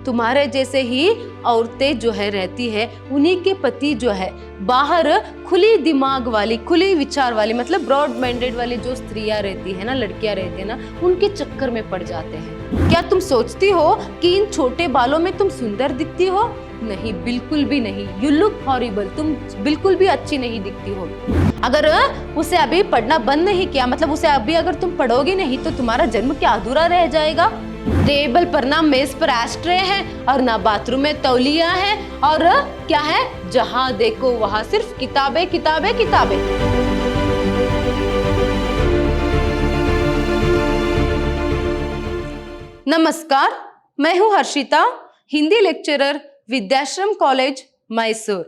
तुम्हारे जैसे ही औरतें जो है रहती है, उन्हीं के पति जो है बाहर खुली दिमाग वाली, खुली विचार वाली, मतलब ब्रॉड माइंडेड वाली जो स्त्रियां रहती है ना, लड़कियां रहती है ना, उनके चक्कर में पड़ जाते हैं। क्या तुम सोचती हो कि इन छोटे बालों में तुम सुंदर दिखती हो? नहीं, बिल्कुल भी नहीं। यू लुक हॉरिबल, तुम बिल्कुल भी अच्छी नहीं दिखती हो। अगर उसे अभी पढ़ना बंद नहीं किया, मतलब उसे अभी अगर तुम पढ़ोगी नहीं तो तुम्हारा जन्म क्या अधूरा रह जाएगा? टेबल पर ना मेज पर एस्ट्रे है और ना बाथरूम में तौलिया है, और क्या है, जहां देखो वहां सिर्फ किताबें किताबें किताबें। नमस्कार, मैं हूं हर्षिता, हिंदी लेक्चरर, विद्याश्रम कॉलेज, मैसूर।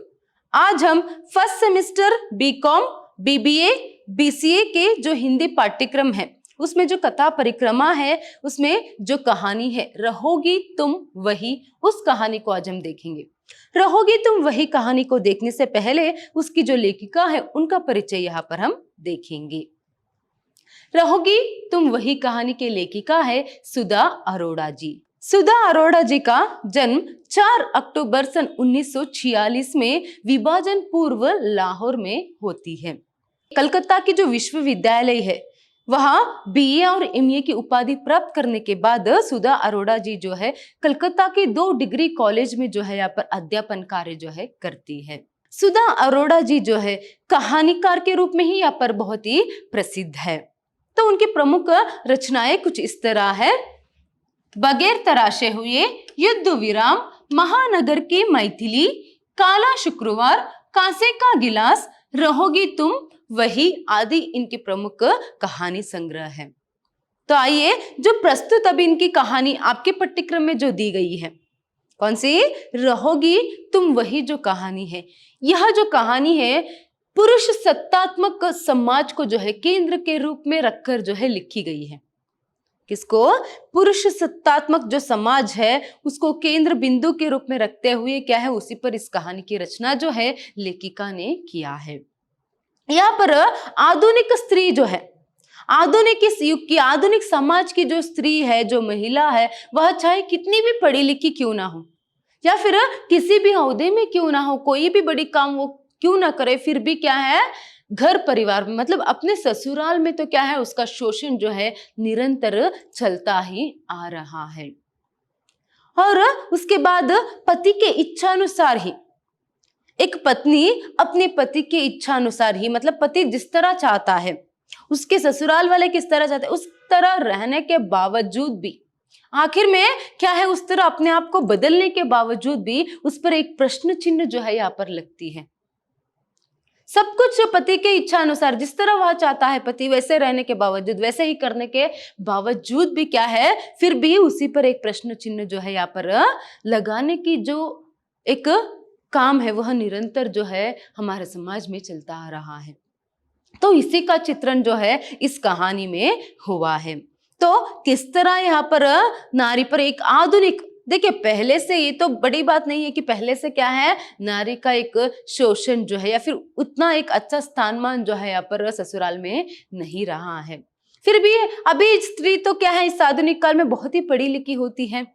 आज हम first semester BCom, BBA, BCA के जो हिंदी पाठ्यक्रम है उसमें जो कथा परिक्रमा है, उसमें जो कहानी है रहोगी तुम वही, उस कहानी को आज हम देखेंगे। रहोगी तुम वही कहानी को देखने से पहले उसकी जो लेखिका है उनका परिचय यहाँ पर हम देखेंगे। रहोगी तुम वही कहानी के लेखिका है सुधा अरोड़ा जी। सुधा अरोड़ा जी का जन्म 4 अक्टूबर सन 1946 में विभाजन पूर्व लाहौर में होती है। कलकत्ता की जो विश्वविद्यालय है वहां बीए और एमए की उपाधि प्राप्त करने के बाद सुधा अरोड़ा जी जो है कलकत्ता के 2 डिग्री कॉलेज में जो है यहाँ पर अध्यापन कार्य जो है करती है। सुधा अरोड़ा जी जो है कहानीकार के रूप में ही यहाँ पर बहुत ही प्रसिद्ध है। तो उनकी प्रमुख रचनाएं कुछ इस तरह है। बगैर तराशे हुए, युद्ध विराम, महानगर की मैथिली, काला शुक्रवार, कांसे का गिलास, रहोगी तुम वही आदि इनकी प्रमुख कहानी संग्रह है। तो आइए, जो प्रस्तुत अभी इनकी कहानी आपके पाठ्यक्रम में जो दी गई है, कौन सी? रहोगी तुम वही जो कहानी है, यह जो कहानी है पुरुष सत्तात्मक समाज को जो है केंद्र के रूप में रखकर जो है लिखी गई है। किसको? पुरुष सत्तात्मक जो समाज है उसको केंद्र बिंदु के रूप में रखते हुए क्या है, उसी पर इस कहानी की रचना जो है लेखिका ने किया है। यहाँ पर आधुनिक स्त्री जो है, आधुनिक इस युग की, आधुनिक समाज की जो स्त्री है, जो महिला है, वह चाहे कितनी भी पढ़ी लिखी क्यों ना हो या फिर किसी भी ओहदे में क्यों ना हो, कोई भी बड़ी काम वो क्यों ना करे, फिर भी क्या है, घर परिवार में, मतलब अपने ससुराल में तो क्या है, उसका शोषण जो है निरंतर चलता ही आ रहा है। और उसके बाद पति के इच्छानुसार ही एक पत्नी अपने पति के इच्छा अनुसार ही, मतलब पति जिस तरह चाहता है, उसके ससुराल वाले किस तरह चाहते हैं, उस तरह रहने के बावजूद भी आखिर में क्या है, उस तरह अपने आप को बदलने के बावजूद भी उस पर एक प्रश्न चिन्ह जो है यहाँ पर लगती है। सब कुछ पति के इच्छा अनुसार, जिस तरह वह चाहता है पति, वैसे रहने के बावजूद, वैसे ही करने के बावजूद भी क्या है, फिर भी उसी पर एक प्रश्न चिन्ह जो है यहाँ पर लगाने की जो एक काम है वह निरंतर जो है हमारे समाज में चलता आ रहा है। तो इसी का चित्रण जो है इस कहानी में हुआ है। तो किस तरह यहाँ पर नारी पर एक आधुनिक, देखिए पहले से, ये तो बड़ी बात नहीं है कि पहले से क्या है, नारी का एक शोषण जो है या फिर उतना एक अच्छा स्थानमान जो है यहाँ पर ससुराल में नहीं रहा है। फिर भी अभी स्त्री तो क्या है, इस आधुनिक काल में बहुत ही पढ़ी लिखी होती है,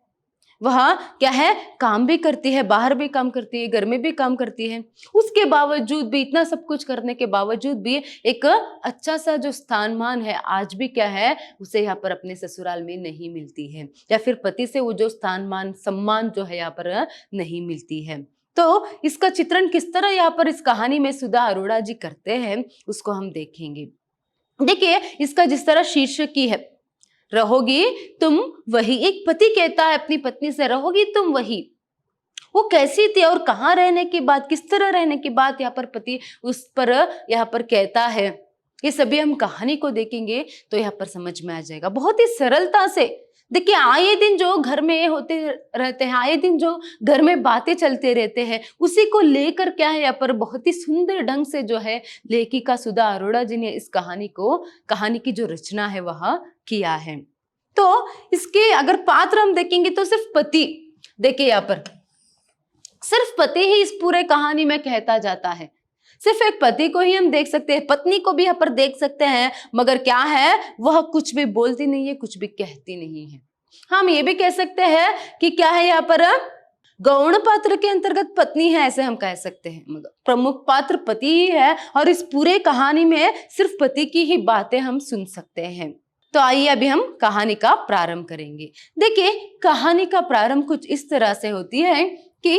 वह क्या है, काम भी करती है, बाहर भी काम करती है, घर में भी काम करती है। उसके बावजूद भी, इतना सब कुछ करने के बावजूद भी एक अच्छा सा जो स्थानमान है आज भी क्या है, उसे यहाँ पर अपने ससुराल में नहीं मिलती है, या फिर पति से वो जो स्थानमान सम्मान जो है यहाँ पर नहीं मिलती है। तो इसका चित्रण किस तरह यहाँ पर इस कहानी में सुधा अरोड़ा जी करते हैं उसको हम देखेंगे। देखिए, इसका जिस तरह शीर्षक की है, रहोगी तुम वही, एक पति कहता है अपनी पत्नी से, रहोगी तुम वही। वो कैसी थी और कहाँ रहने की बात, किस तरह रहने की बात यहाँ पर पति उस पर यहाँ पर कहता है, ये सभी हम कहानी को देखेंगे तो यहाँ पर समझ में आ जाएगा बहुत ही सरलता से। देखिए, आए दिन जो घर में होते रहते हैं, आए दिन जो घर में बातें चलते रहते हैं, उसी को लेकर क्या है यहाँ पर बहुत ही सुंदर ढंग से जो है लेखिका सुधा अरोड़ा जी ने इस कहानी की जो रचना है वह किया है। तो इसके अगर पात्र हम देखेंगे तो सिर्फ पति, देखिए यहाँ पर सिर्फ पति ही इस पूरे कहानी में कहता जाता है, सिर्फ एक पति को ही हम देख सकते हैं, पत्नी को भी यहाँ पर देख सकते हैं, मगर क्या है, वह कुछ भी बोलती नहीं है, कुछ भी कहती नहीं है। हम ये भी कह सकते हैं कि क्या है यहाँ पर गौण पात्र के अंतर्गत पत्नी है, ऐसे हम कह सकते हैं। मगर प्रमुख पात्र पति ही है और इस पूरे कहानी में सिर्फ पति की ही बातें हम सुन सकते हैं। तो आइए अभी हम कहानी का प्रारंभ करेंगे। देखिए, कहानी का प्रारंभ कुछ इस तरह से होती है कि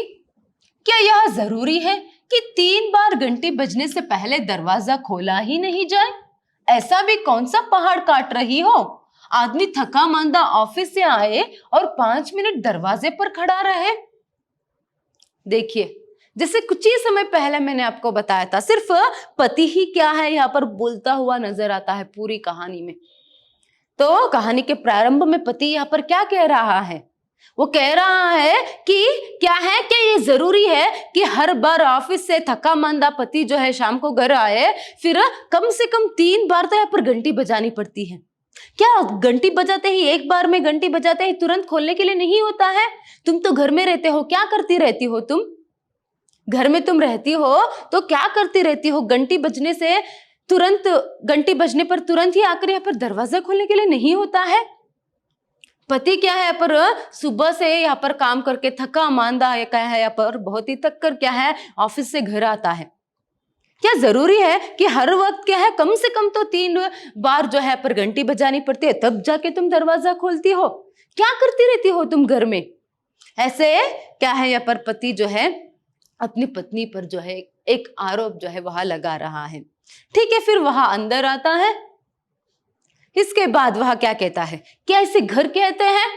क्या यह जरूरी है कि 3 बार घंटी बजने से पहले दरवाजा खोला ही नहीं जाए? ऐसा भी कौन सा पहाड़ काट रही हो? आदमी थका मांदा ऑफिस से आए और 5 मिनट दरवाजे पर खड़ा रहे। देखिए, जैसे कुछ ही समय पहले मैंने आपको बताया था, सिर्फ पति ही क्या है यहाँ पर बोलता हुआ नजर आता है पूरी कहानी में। तो कहानी के प्रारंभ में पति यहाँ पर क्या कह रहा है? वो कह रहा है कि क्या है कि ये जरूरी है कि हर बार ऑफिस से थका मांदा पति जो है शाम को घर आए, फिर कम से कम 3 बार तो यहाँ पर घंटी बजानी पड़ती है। क्या घंटी बजाते ही, एक बार में घंटी बजाते ही तुरंत खोलने के लिए नहीं होता है? तुम तो घर में रहते हो, क्या करती रहती हो तुम? घर में तुम रहती हो तो क्या करती रहती हो? घंटी बजने से तुरंत, घंटी बजने पर तुरंत ही आकर यहाँ पर दरवाजा खोलने के लिए नहीं होता है? पति क्या है पर सुबह से यहाँ पर काम करके थका मांदा क्या है यहाँ पर बहुत ही थक कर क्या है ऑफिस से घर आता है। क्या जरूरी है कि हर वक्त क्या है कम से कम तो 3 बार जो है पर घंटी बजानी पड़ती है तब जाके तुम दरवाजा खोलती हो? क्या करती रहती हो तुम घर में? ऐसे क्या है यहाँ पर पति जो है अपनी पत्नी पर जो है एक आरोप जो है वहां लगा रहा है। ठीक है, फिर वहां अंदर आता है। इसके बाद वह क्या कहता है? क्या इसे घर कहते हैं?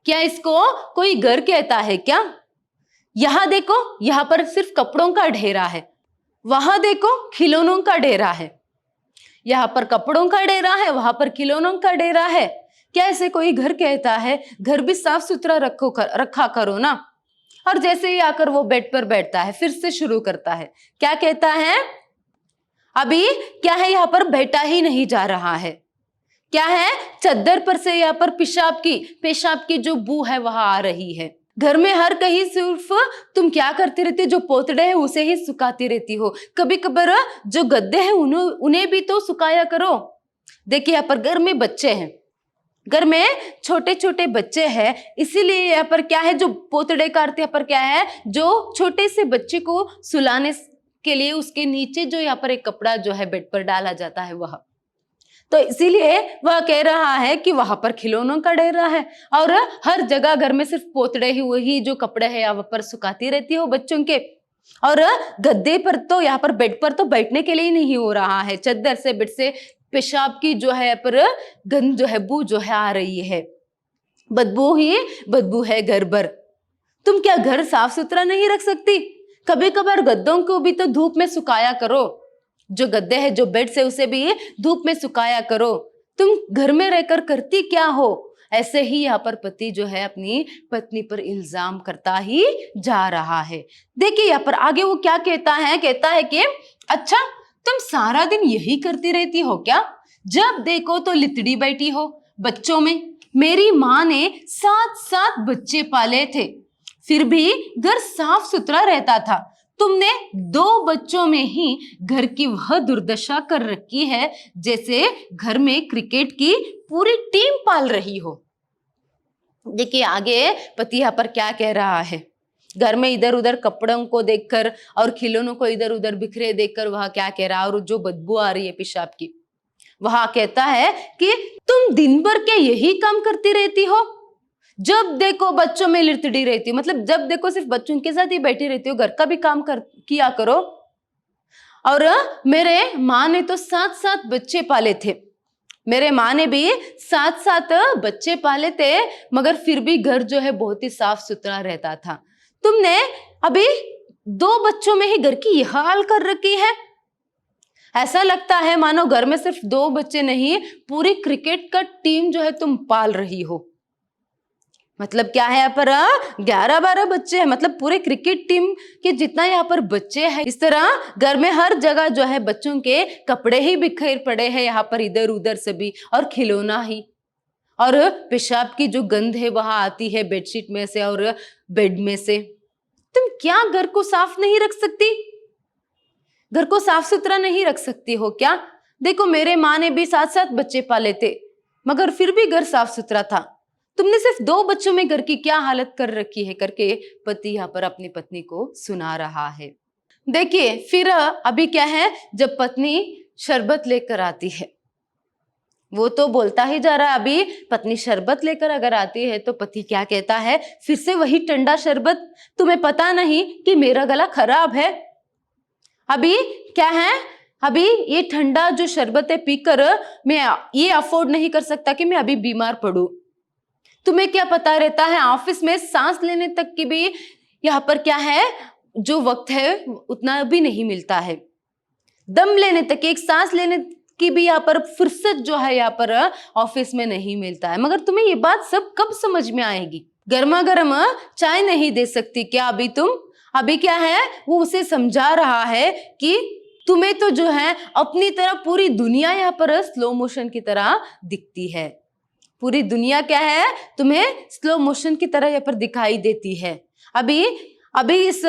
क्या इसको कोई घर कहता है क्या? यहां देखो, यहां पर सिर्फ कपड़ों का ढेरा है, वहां देखो खिलौनों का डेरा है। यहाँ पर कपड़ों का डेरा है, वहां पर खिलौनों का डेरा है। क्या इसे कोई घर कहता है? घर भी साफ सुथरा रखा करो ना। और जैसे ही आकर वो बेड पर बैठता है, फिर से शुरू करता है। क्या कहता है? अभी क्या है यहाँ पर बैठा ही नहीं जा रहा है। क्या है? चद्दर पर से यहाँ पर पेशाब की जो बू है वह आ रही है। घर में हर कहीं सिर्फ तुम क्या करती रहती हो? जो पोतड़े है उसे ही सुखाती रहती हो। कभी कभार जो गद्दे हैं उन्हें भी तो सुखाया करो। देखिए, यहाँ पर घर में बच्चे हैं, घर में छोटे छोटे बच्चे हैं, इसीलिए यहाँ पर क्या है जो पोतड़े काटते, यहाँ पर क्या है जो छोटे से बच्चे को सुलाने के लिए उसके नीचे जो यहाँ पर एक कपड़ा जो है बेड पर डाला जाता है वह। तो इसीलिए वह कह रहा है कि वहां पर खिलौनों का डेरा है और हर जगह घर में सिर्फ पोतड़े ही, वही जो कपड़े हैं यहाँ पर सुखाती रहती हो बच्चों के। और गद्दे पर तो यहाँ पर बेड पर तो बैठने के लिए ही नहीं हो रहा है। चद्दर से, बेड से पेशाब की जो है पर गंध जो है, बू जो है आ रही है। बदबू ही बदबू है घर भर। तुम क्या घर साफ सुथरा नहीं रख सकती? कभी कभार गद्दों को भी तो धूप में सुखाया करो। जो गद्दे है, जो बेड से, उसे भी धूप में सुखाया करो। तुम घर में रहकर करती क्या हो? ऐसे ही यहाँ पर पति जो है अपनी पत्नी पर इल्जाम करता ही जा रहा है। देखिए यहाँ पर आगे वो क्या कहता है? कहता है कि अच्छा, तुम सारा दिन यही करती रहती हो क्या? जब देखो तो लितड़ी बैठी हो बच्चों में। मेरी माँ ने 7 बच्चे पाले थे, फिर भी घर साफ सुथरा रहता था। तुमने 2 बच्चों में ही घर की वह दुर्दशा कर रखी है जैसे घर में क्रिकेट की पूरी टीम पाल रही हो। देखिए आगे पति यहाँ पर क्या कह रहा है। घर में इधर उधर कपड़ों को देखकर और खिलौनों को इधर उधर बिखरे देखकर वह क्या कह रहा है, और जो बदबू आ रही है पेशाब की, वह कहता है कि तुम दिन भर के यही काम करती रहती हो। जब देखो बच्चों में लिपटी रहती हो, मतलब जब देखो सिर्फ बच्चों के साथ ही बैठी रहती हो, घर का भी काम किया करो। और मेरे माँ ने तो 7 बच्चे पाले थे, मेरे माँ ने भी 7 बच्चे पाले थे, मगर फिर भी घर जो है बहुत ही साफ सुथरा रहता था। तुमने अभी 2 बच्चों में ही घर की यह हाल कर रखी है। ऐसा लगता है मानो घर में सिर्फ 2 बच्चे नहीं, पूरी क्रिकेट का टीम जो है तुम पाल रही हो। मतलब क्या है यहाँ पर 11-12 बच्चे हैं, मतलब पूरे क्रिकेट टीम के जितना यहाँ पर बच्चे हैं। इस तरह घर में हर जगह जो है बच्चों के कपड़े ही बिखर पड़े हैं यहाँ पर इधर उधर सभी, और खिलौना ही, और पेशाब की जो गंध है वहां आती है बेडशीट में से और बेड में से। तुम क्या घर को साफ नहीं रख सकती? घर को साफ सुथरा नहीं रख सकती हो क्या? देखो मेरे माँ ने भी 7 बच्चे पाले थे, मगर फिर भी घर साफ सुथरा था। तुमने सिर्फ 2 बच्चों में घर की क्या हालत कर रखी है, करके पति यहाँ पर अपनी पत्नी को सुना रहा है। देखिए फिर अभी क्या है, जब पत्नी शरबत लेकर आती है, वो तो बोलता ही जा रहा है, अभी पत्नी शरबत लेकर अगर आती है तो पति क्या कहता है, फिर से वही ठंडा शरबत, तुम्हें पता नहीं कि मेरा गला खराब है। अभी क्या है, अभी ये ठंडा जो शरबत है पीकर मैं ये अफोर्ड नहीं कर सकता कि मैं अभी बीमार पड़ूं। तुम्हें क्या पता रहता है, ऑफिस में सांस लेने तक की भी यहाँ पर क्या है, जो वक्त है उतना भी नहीं मिलता है। दम लेने तक, एक सांस लेने की भी यहाँ पर फुर्सत जो है यहाँ पर ऑफिस में नहीं मिलता है। मगर तुम्हें ये बात सब कब समझ में आएगी? गर्मा गर्म चाय नहीं दे सकती क्या अभी तुम? अभी क्या है, वो उसे समझा रहा है कि तुम्हें तो जो है अपनी तरह पूरी दुनिया यहाँ पर स्लो मोशन की तरह दिखती है। पूरी दुनिया क्या है, तुम्हें स्लो मोशन की तरह यहाँ पर दिखाई देती है। अभी अभी इस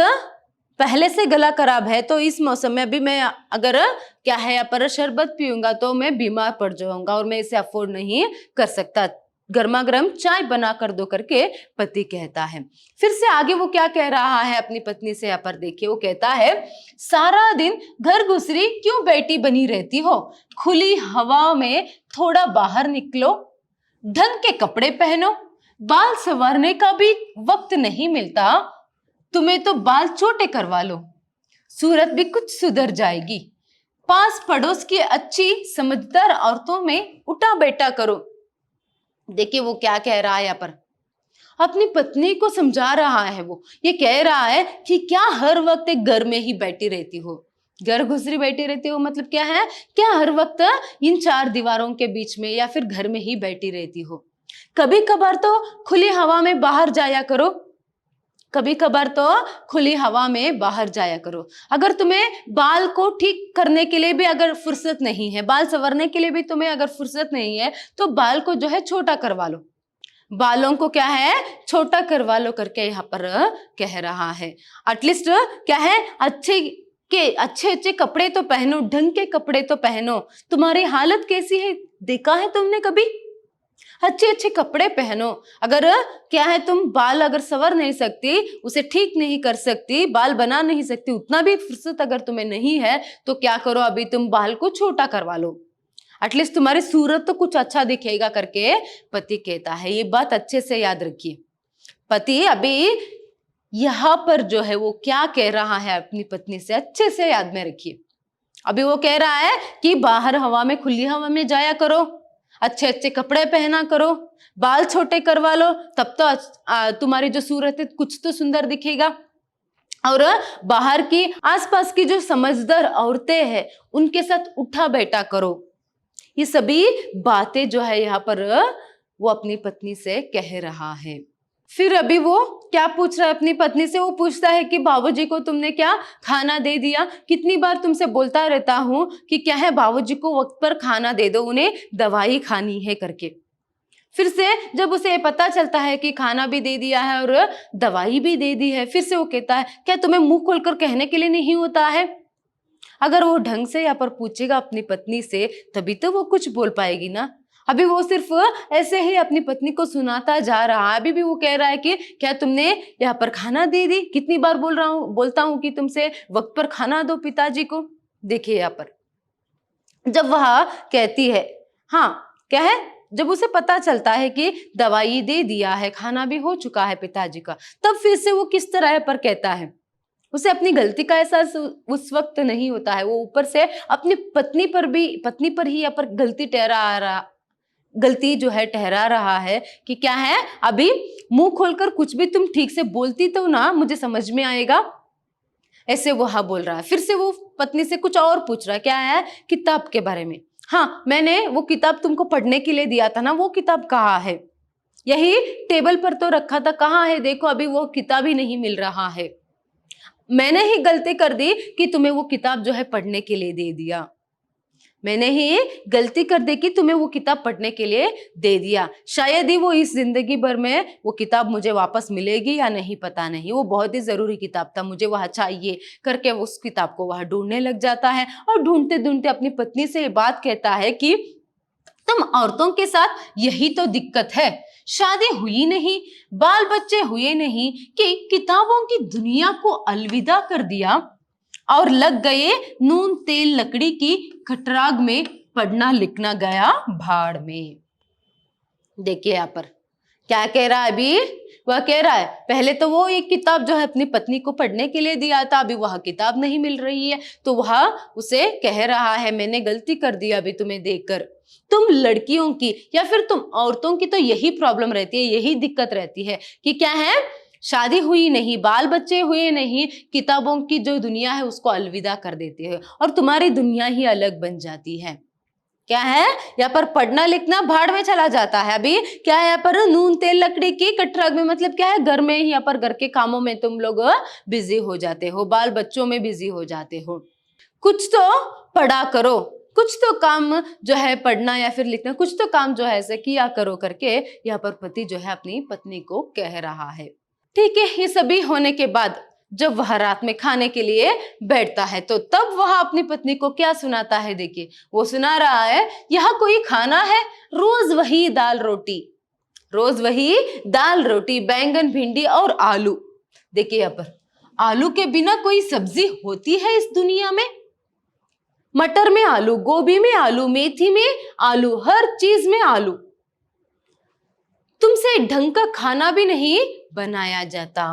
पहले से गला खराब है तो इस मौसम में अभी मैं अगर क्या है यहाँ पर शरबत पीऊंगा तो मैं बीमार पड़ जाऊंगा और मैं इसे अफोर्ड नहीं कर सकता। गर्मा गर्म चाय बना कर दो, करके पति कहता है। फिर से आगे वो क्या कह रहा है अपनी पत्नी से, यहाँ पर देखिए वो कहता है, सारा दिन घर घुसरी क्यों बैठी बनी रहती हो? खुली हवा में थोड़ा बाहर निकलो, ढंग के कपड़े पहनो, बाल संवारने का भी वक्त नहीं मिलता। तुम्हें तो बाल छोटे करवा लो, सूरत भी कुछ सुधर जाएगी। पास पड़ोस की अच्छी समझदार औरतों में उठा बैठा करो। देखिए वो क्या कह रहा है यहाँ पर, अपनी पत्नी को समझा रहा है। वो ये कह रहा है कि क्या हर वक्त एक घर में ही बैठी रहती हो, घर घुसरी बैठी रहती हो, मतलब क्या है, क्या हर वक्त इन 4 दीवारों के बीच में या फिर घर में ही बैठी रहती हो? कभी कभार तो खुली हवा में बाहर जाया करो, कभी कभार तो खुली हवा में बाहर जाया करो। अगर तुम्हें बाल को ठीक करने के लिए भी अगर फुर्सत नहीं है, बाल संवरने के लिए भी तुम्हें अगर फुर्सत नहीं है, तो बाल को जो है छोटा करवा लो, बालों को क्या है छोटा करवा लो, करके यहाँ पर कह रहा है। एटलीस्ट क्या है, अच्छे अच्छे कपड़े तो पहनो, ढंग के कपड़े तो पहनो। तुम्हारी हालत कैसी है देखा है तुमने कभी? अच्छे अच्छे कपड़े पहनो। अगर क्या है, तुम बाल अगर संवर नहीं सकती, उसे ठीक नहीं कर सकती, बाल बना नहीं सकती, उतना भी फुर्सत अगर तुम्हें नहीं है तो क्या करो, अभी तुम बाल को छोटा करवा लो, एटलीस्ट तुम्हारी सूरत तो कुछ अच्छा दिखेगा, करके पति कहता है। ये बात अच्छे से याद रखिए। पति अभी यहाँ पर जो है वो क्या कह रहा है अपनी पत्नी से, अच्छे से याद में रखिए। अभी वो कह रहा है कि बाहर हवा में, खुली हवा में जाया करो, अच्छे अच्छे कपड़े पहना करो, बाल छोटे करवा लो, तब तो तुम्हारी जो सूरत है कुछ तो सुंदर दिखेगा। और बाहर की आसपास की जो समझदार औरतें हैं उनके साथ उठा बैठा करो। ये सभी बातें जो है यहाँ पर वो अपनी पत्नी से कह रहा है। फिर अभी वो क्या पूछ रहा है अपनी पत्नी से, वो पूछता है कि बाबूजी को तुमने क्या खाना दे दिया? कितनी बार तुमसे बोलता रहता हूँ कि क्या है, बाबूजी को वक्त पर खाना दे दो, उन्हें दवाई खानी है, करके। फिर से जब उसे पता चलता है कि खाना भी दे दिया है और दवाई भी दे दी है, फिर से वो कहता है, क्या तुम्हें मुंह खोलकर कहने के लिए नहीं होता है? अगर वो ढंग से यहाँ पर पूछेगा अपनी पत्नी से तभी तो वो कुछ बोल पाएगी ना। अभी वो सिर्फ ऐसे ही अपनी पत्नी को सुनाता जा रहा है। अभी भी वो कह रहा है कि क्या तुमने यहाँ पर खाना दे दी? कितनी बार बोलता हूँ कि तुमसे वक्त पर खाना दो पिताजी को। देखिए यहाँ पर जब वह कहती है, हाँ क्या है, जब उसे पता चलता है कि दवाई दे दिया है, खाना भी हो चुका है पिताजी का, तब फिर से वो किस तरह पर कहता है। उसे अपनी गलती का एहसास उस वक्त नहीं होता है। वो ऊपर से अपनी पत्नी पर ही यहाँ पर गलती जो है ठहरा रहा है कि क्या है, अभी मुंह खोलकर कुछ भी तुम ठीक से बोलती तो ना मुझे समझ में आएगा, ऐसे वो हाँ बोल रहा है। फिर से वो पत्नी से कुछ और पूछ रहा है, क्या है, किताब के बारे में। हाँ, मैंने वो किताब तुमको पढ़ने के लिए दिया था ना, वो किताब कहाँ है? यही टेबल पर तो रखा था, कहाँ है? देखो अभी वो किताब ही नहीं मिल रहा है। मैंने ही गलती कर दी कि तुम्हें वो किताब जो है पढ़ने के लिए दे दिया। मैंने ही गलती कर दी कि तुम्हें वो किताब पढ़ने के लिए दे दिया। शायद ही वो इस जिंदगी भर में वो किताब मुझे वापस मिलेगी या नहीं, पता नहीं। वो बहुत ही जरूरी किताब था, मुझे वह चाहिए, करके उस किताब को वह ढूंढने लग जाता है। और ढूंढते ढूंढते अपनी पत्नी से ये बात कहता है कि तुम औरतों के साथ यही तो दिक्कत है, शादी हुई नहीं, बाल बच्चे हुए नहीं कि किताबों की दुनिया को अलविदा कर दिया और लग गए नून तेल लकड़ी की खटराग में, पढ़ना लिखना गया भाड़ में। देखिए यहाँ पर क्या कह रहा है अभी, वह कह रहा है पहले तो वो एक किताब जो है अपनी पत्नी को पढ़ने के लिए दिया था, अभी वह किताब नहीं मिल रही है तो वह उसे कह रहा है मैंने गलती कर दी अभी तुम्हें देखकर। तुम लड़कियों की या फिर तुम औरतों की तो यही प्रॉब्लम रहती है, यही दिक्कत रहती है कि क्या है, शादी हुई नहीं, बाल बच्चे हुए नहीं, किताबों की जो दुनिया है उसको अलविदा कर देते हो और तुम्हारी दुनिया ही अलग बन जाती है। क्या है यहाँ पर, पढ़ना लिखना भाड़ में चला जाता है। अभी क्या है यहाँ पर, नून तेल लकड़ी की कटराग में, मतलब क्या है, घर में ही यहाँ पर घर के कामों में तुम लोग बिजी हो जाते हो, बाल बच्चों में बिजी हो जाते हो। कुछ तो पढ़ा करो, कुछ तो काम जो है पढ़ना या फिर लिखना, कुछ तो काम जो है ऐसे किया करो करके यहाँ पर पति जो है अपनी पत्नी को कह रहा है। ठीक है, ये सभी होने के बाद जब वह रात में खाने के लिए बैठता है तो तब वह अपनी पत्नी को क्या सुनाता है, देखिए वो सुना रहा है, यह कोई खाना है, रोज वही दाल रोटी, रोज वही दाल रोटी, बैंगन भिंडी और आलू। देखिए यहाँ पर आलू के बिना कोई सब्जी होती है इस दुनिया में? मटर में आलू, गोभी में आलू, मेथी में आलू, हर चीज में आलू। तुमसे ढंग का खाना भी नहीं बनाया जाता,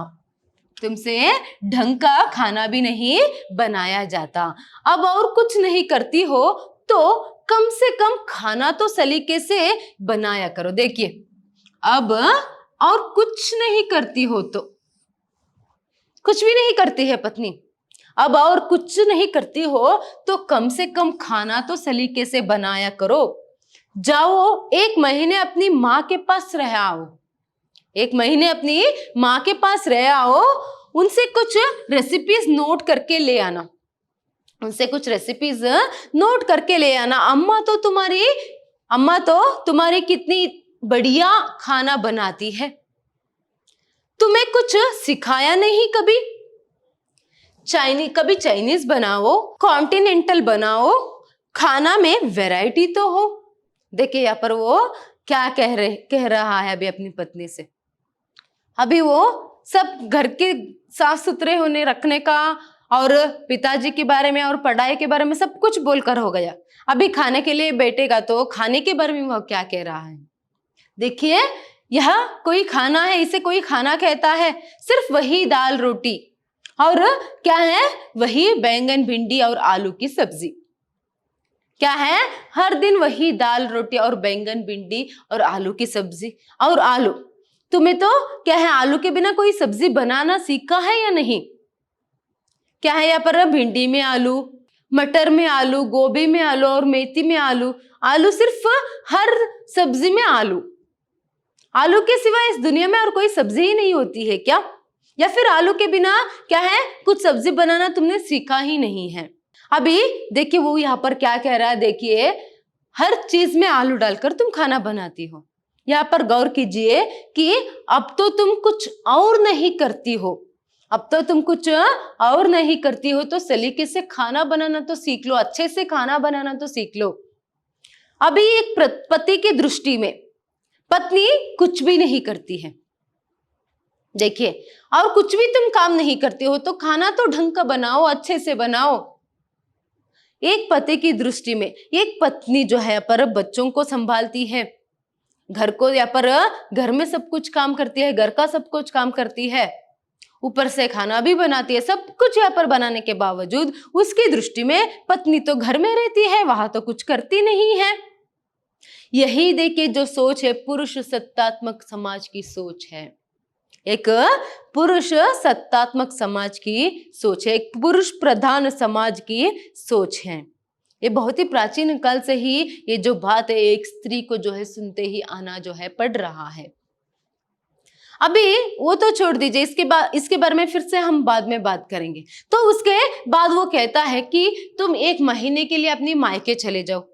तुमसे ढंग का खाना भी नहीं बनाया जाता। अब और कुछ नहीं करती हो तो कम से कम खाना तो सलीके से बनाया करो। देखिए अब और कुछ नहीं करती हो तो, कुछ भी नहीं करती है पत्नी, अब और कुछ नहीं करती हो तो कम से कम खाना तो सलीके से बनाया करो। जाओ एक महीने अपनी माँ के पास रह आओ, एक महीने अपनी माँ के पास रह आओ, उनसे कुछ रेसिपीज नोट करके ले आना, उनसे कुछ रेसिपीज नोट करके ले आना। अम्मा तो तुम्हारी कितनी बढ़िया खाना बनाती है, तुम्हें कुछ सिखाया नहीं कभी? कभी चाइनीज बनाओ, कॉन्टिनेंटल बनाओ, खाना में वैरायटी तो हो। देखिए यहाँ पर वो क्या कह रहा है अभी अपनी पत्नी से। अभी वो सब घर के साफ सुथरे होने रखने का और पिताजी के बारे में और पढ़ाई के बारे में सब कुछ बोलकर हो गया, अभी खाने के लिए बैठेगा तो खाने के बारे में वो क्या कह रहा है। देखिए यह कोई खाना है, इसे कोई खाना कहता है? सिर्फ वही दाल रोटी और क्या है, वही बैंगन भिंडी और आलू की सब्जी। क्या है, हर दिन वही दाल रोटी और बैंगन भिंडी और आलू की सब्जी और आलू। तुम्हें तो क्या है, आलू के बिना कोई सब्जी बनाना सीखा है या नहीं? क्या है यहाँ पर, भिंडी में आलू, मटर में आलू, गोभी में आलू और मेथी में आलू, आलू सिर्फ हर सब्जी में आलू। आलू के सिवा इस दुनिया में और कोई सब्जी ही नहीं होती है क्या? या फिर आलू के बिना क्या है, कुछ सब्जी बनाना तुमने सीखा ही नहीं है? अभी देखिए वो यहाँ पर क्या कह रहा है, देखिए हर चीज में आलू डालकर तुम खाना बनाती हो। यहाँ पर गौर कीजिए कि अब तो तुम कुछ और नहीं करती हो, अब तो तुम कुछ और नहीं करती हो तो सलीके से खाना बनाना तो सीख लो, अच्छे से खाना बनाना तो सीख लो। अभी एक पति की दृष्टि में पत्नी कुछ भी नहीं करती है, देखिए, और कुछ भी तुम काम नहीं करती हो तो खाना तो ढंग का बनाओ, अच्छे से बनाओ। एक पति की दृष्टि में एक पत्नी जो है पर बच्चों को संभालती है, घर को या पर घर में सब कुछ काम करती है, घर का सब कुछ काम करती है, ऊपर से खाना भी बनाती है, सब कुछ यहाँ पर बनाने के बावजूद उसकी दृष्टि में पत्नी तो घर में रहती है, वहां तो कुछ करती नहीं है। यही देखिए जो सोच है पुरुष सत्तात्मक समाज की सोच है, एक पुरुष सत्तात्मक समाज की सोच है, एक पुरुष प्रधान समाज की सोच है। ये बहुत ही प्राचीन काल से ही ये जो बात है एक स्त्री को जो है सुनते ही आना जो है पड़ रहा है। अभी वो तो छोड़ दीजिए, इसके बारे में फिर से हम बाद में बात करेंगे। तो उसके बाद वो कहता है कि तुम एक महीने के लिए अपनी मायके चले जाओ,